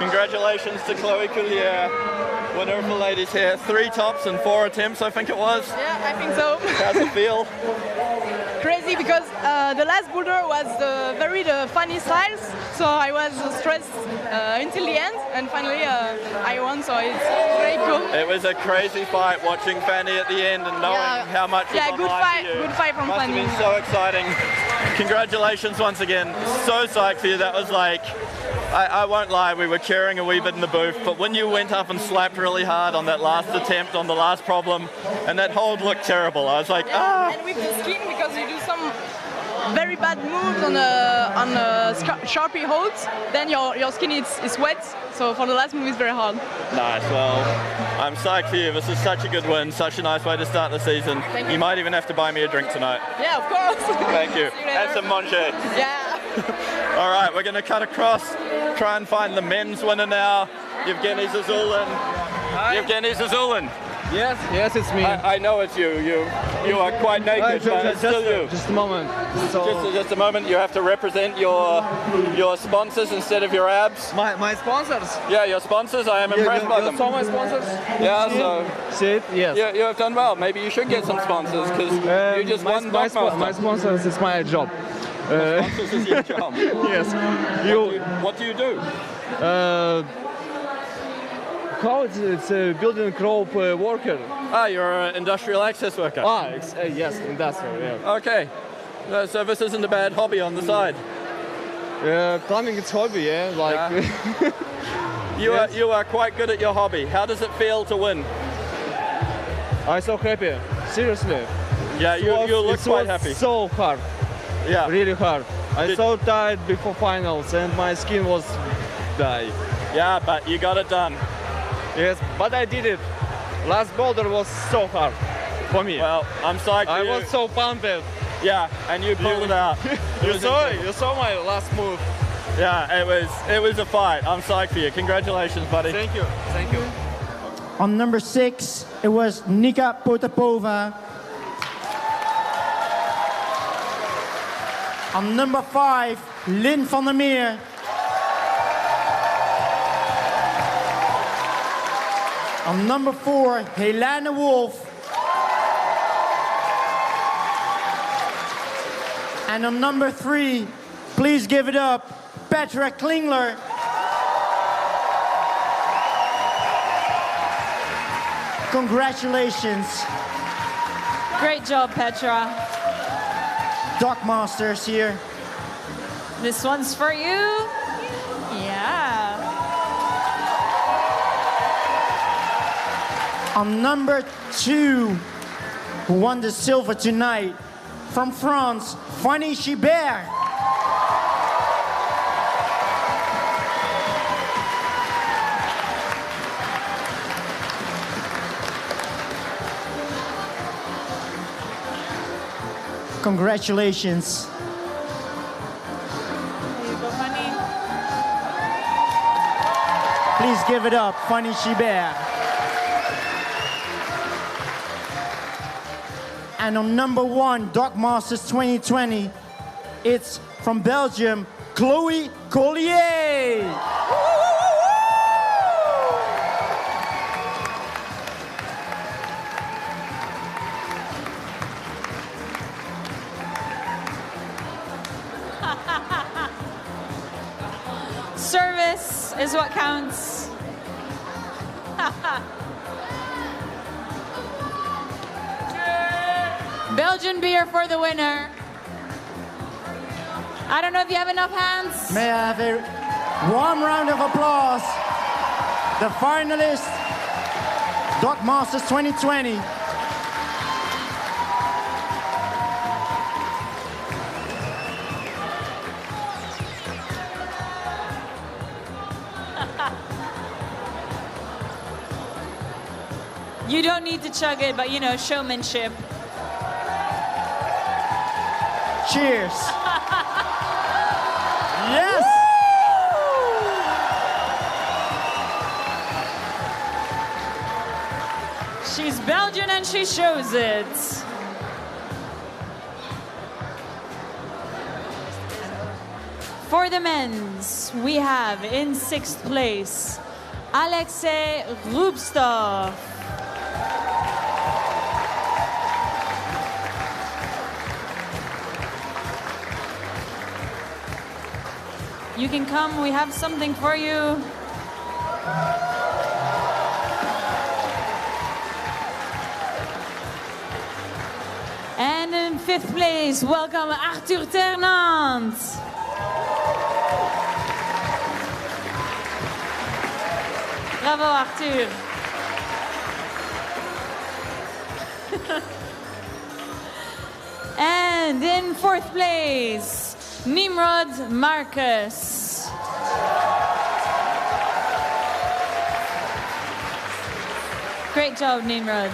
S2: Congratulations to Chloe Coulier, winner of the ladies here. 3 tops and 4 attempts, I think it was.
S5: Yeah, I think so.
S2: How's it feel?
S5: Crazy because the last boulder was the funny styles, so I was stressed until the end, and finally I won, so it's very cool.
S2: It was a crazy fight watching Fanny at the end and knowing how much was on
S5: good
S2: line
S5: fight,
S2: for you.
S5: good fight from
S2: Must
S5: Fanny.
S2: have been so exciting. Congratulations once again. So psyched for you. That was like, I won't lie, we were cheering a wee bit in the booth, but when you went up and slapped really hard on that last attempt, on the last problem, and that hold looked terrible, I was like,
S5: And with the skin, because you do some very bad moves on sharpie holds, then your skin is wet, so for the last move it's very hard.
S2: Nice, well, I'm psyched for you. This is such a good win, such a nice way to start the season.
S5: Thank you.
S2: You might even have to buy me a drink tonight.
S5: Yeah, of course.
S2: Thank you.
S5: See you later.
S2: And some manger.
S5: Yeah.
S2: All right, we're going to cut across, try and find the men's winner now, Evgenii Zazulin. Evgenii Zazulin,
S6: Yes, it's me.
S2: I know it's you. You are quite naked, but it's still you.
S6: Just a moment. So
S2: Just a moment. You have to represent your sponsors instead of your abs.
S6: my sponsors.
S2: Yeah, your sponsors. I am impressed by them.
S6: You saw my sponsors?
S2: Yeah, so
S6: See it? Yes.
S2: you have done well. Maybe you should get some sponsors because you just won
S6: my
S2: Dogmaster.
S6: sponsors is my job.
S2: Sponsors is your job.
S6: Yes.
S2: What do you do?
S6: How it's a building crop worker.
S2: Ah, you're an industrial access worker.
S6: Yes, industrial. Yeah.
S2: Okay. So this isn't a bad hobby on the side.
S6: Climbing it's hobby. Yeah. Like.
S2: You are quite good at your hobby. How does it feel to win?
S6: I'm so happy. Seriously.
S2: Yeah, you look quite happy.
S6: So hard.
S2: Yeah.
S6: Really hard. I'm so tired before finals and my skin was die.
S2: Yeah, but you got it done.
S6: Yes, but I did it. Last boulder was so hard for me.
S2: Well, I'm psyched for
S6: I
S2: you.
S6: was so pumped.
S2: Yeah, and you pulled it out.
S6: You saw my last move.
S2: Yeah, it was a fight. I'm psyched for you. Congratulations, buddy.
S6: Thank you. Thank you.
S4: On number 6, it was Nika Potapova. On number 5, Lynn van der Meer. On number 4, Helene Wolf. And on number 3, please give it up, Petra Klingler. Congratulations.
S3: Great job, Petra.
S4: Dogmasters here.
S3: This one's for you. Yeah.
S4: On number 2, who won the silver tonight, from France, Fanny Gibert. Congratulations.
S3: There you go, honey.
S4: Please give it up, Fanny Gibert. And on number 1, Dogmasters 2020, it's from Belgium, Chloe Collier.
S3: Service is what counts. Belgian beer for the winner. I don't know if you have enough hands.
S4: May I have a warm round of applause. The finalists, Dogmasters 2020.
S3: You don't need to chug it, but you know, showmanship.
S4: Cheers. Yes.
S3: She's Belgian and she shows it. For the men's, we have in 6th place, Alexey Rubtsov. You can come, we have something for you. And in 5th place, welcome Arthur Ternant. Bravo Arthur. And in 4th place, Nimrod Marcus. Great job, Nimrod.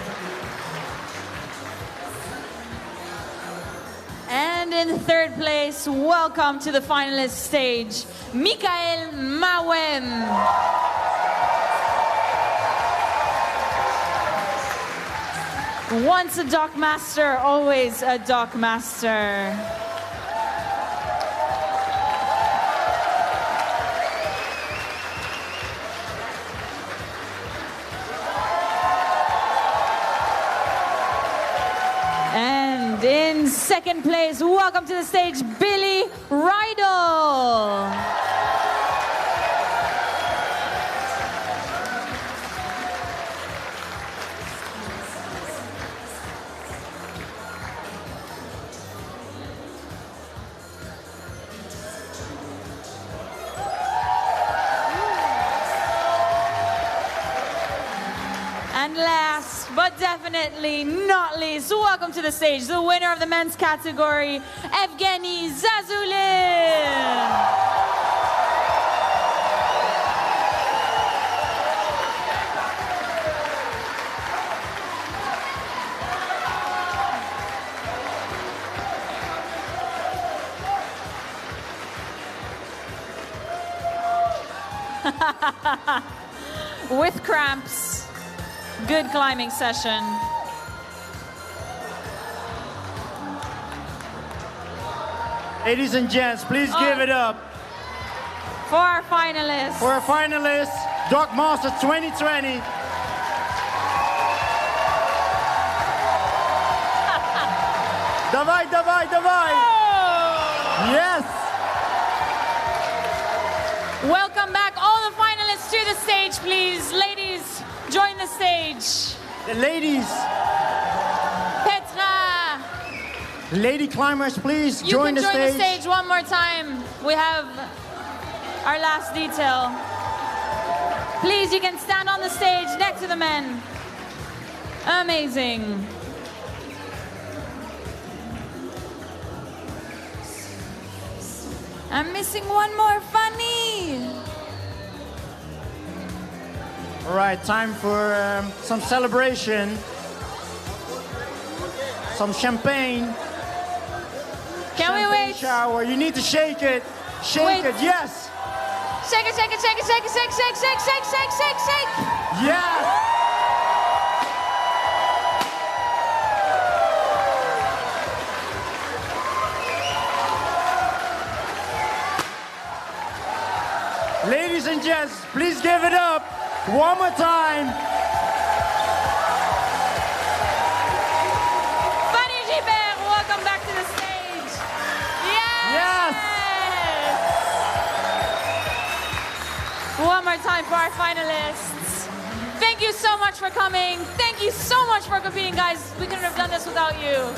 S3: And in 3rd place, welcome to the finalist stage, Mickael Mawem.
S7: Once a dock master, always a dock master. And in second place, welcome to the stage, Billy Ridal. And last, but definitely not least, welcome to the stage, the winner of the men's category, Evgenii Zazulin. With cramps. Good climbing session.
S4: Ladies and gents, please give it up
S7: for our finalists.
S4: For our finalists, Dock Masters 2020. Давай, давай, давай!
S7: Oh!
S4: Yes!
S7: Welcome back, all the finalists, to the stage, please. Ladies, join the stage.
S4: The ladies.
S7: Petra.
S4: Lady climbers, please join the stage.
S7: You can join the stage one more time. We have our last detail. Please, you can stand on the stage next to the men. Amazing. I'm missing one more, Fanny.
S4: All right, time for some celebration. Some champagne.
S7: Can we wait?
S4: Shower. You need to shake it. Shake it. Yes.
S7: Shake it, shake it, shake it, shake it, shake, shake, shake, shake, shake, shake, shake.
S4: Yes. Ladies and gents, please give it up one more time.
S7: Fanny Gibert, welcome back to the stage. Yes!
S4: Yes!
S7: One more time for our finalists. Thank you so much for coming. Thank you so much for competing, guys. We couldn't have done this without you.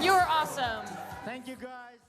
S7: You were awesome.
S4: Thank you, guys.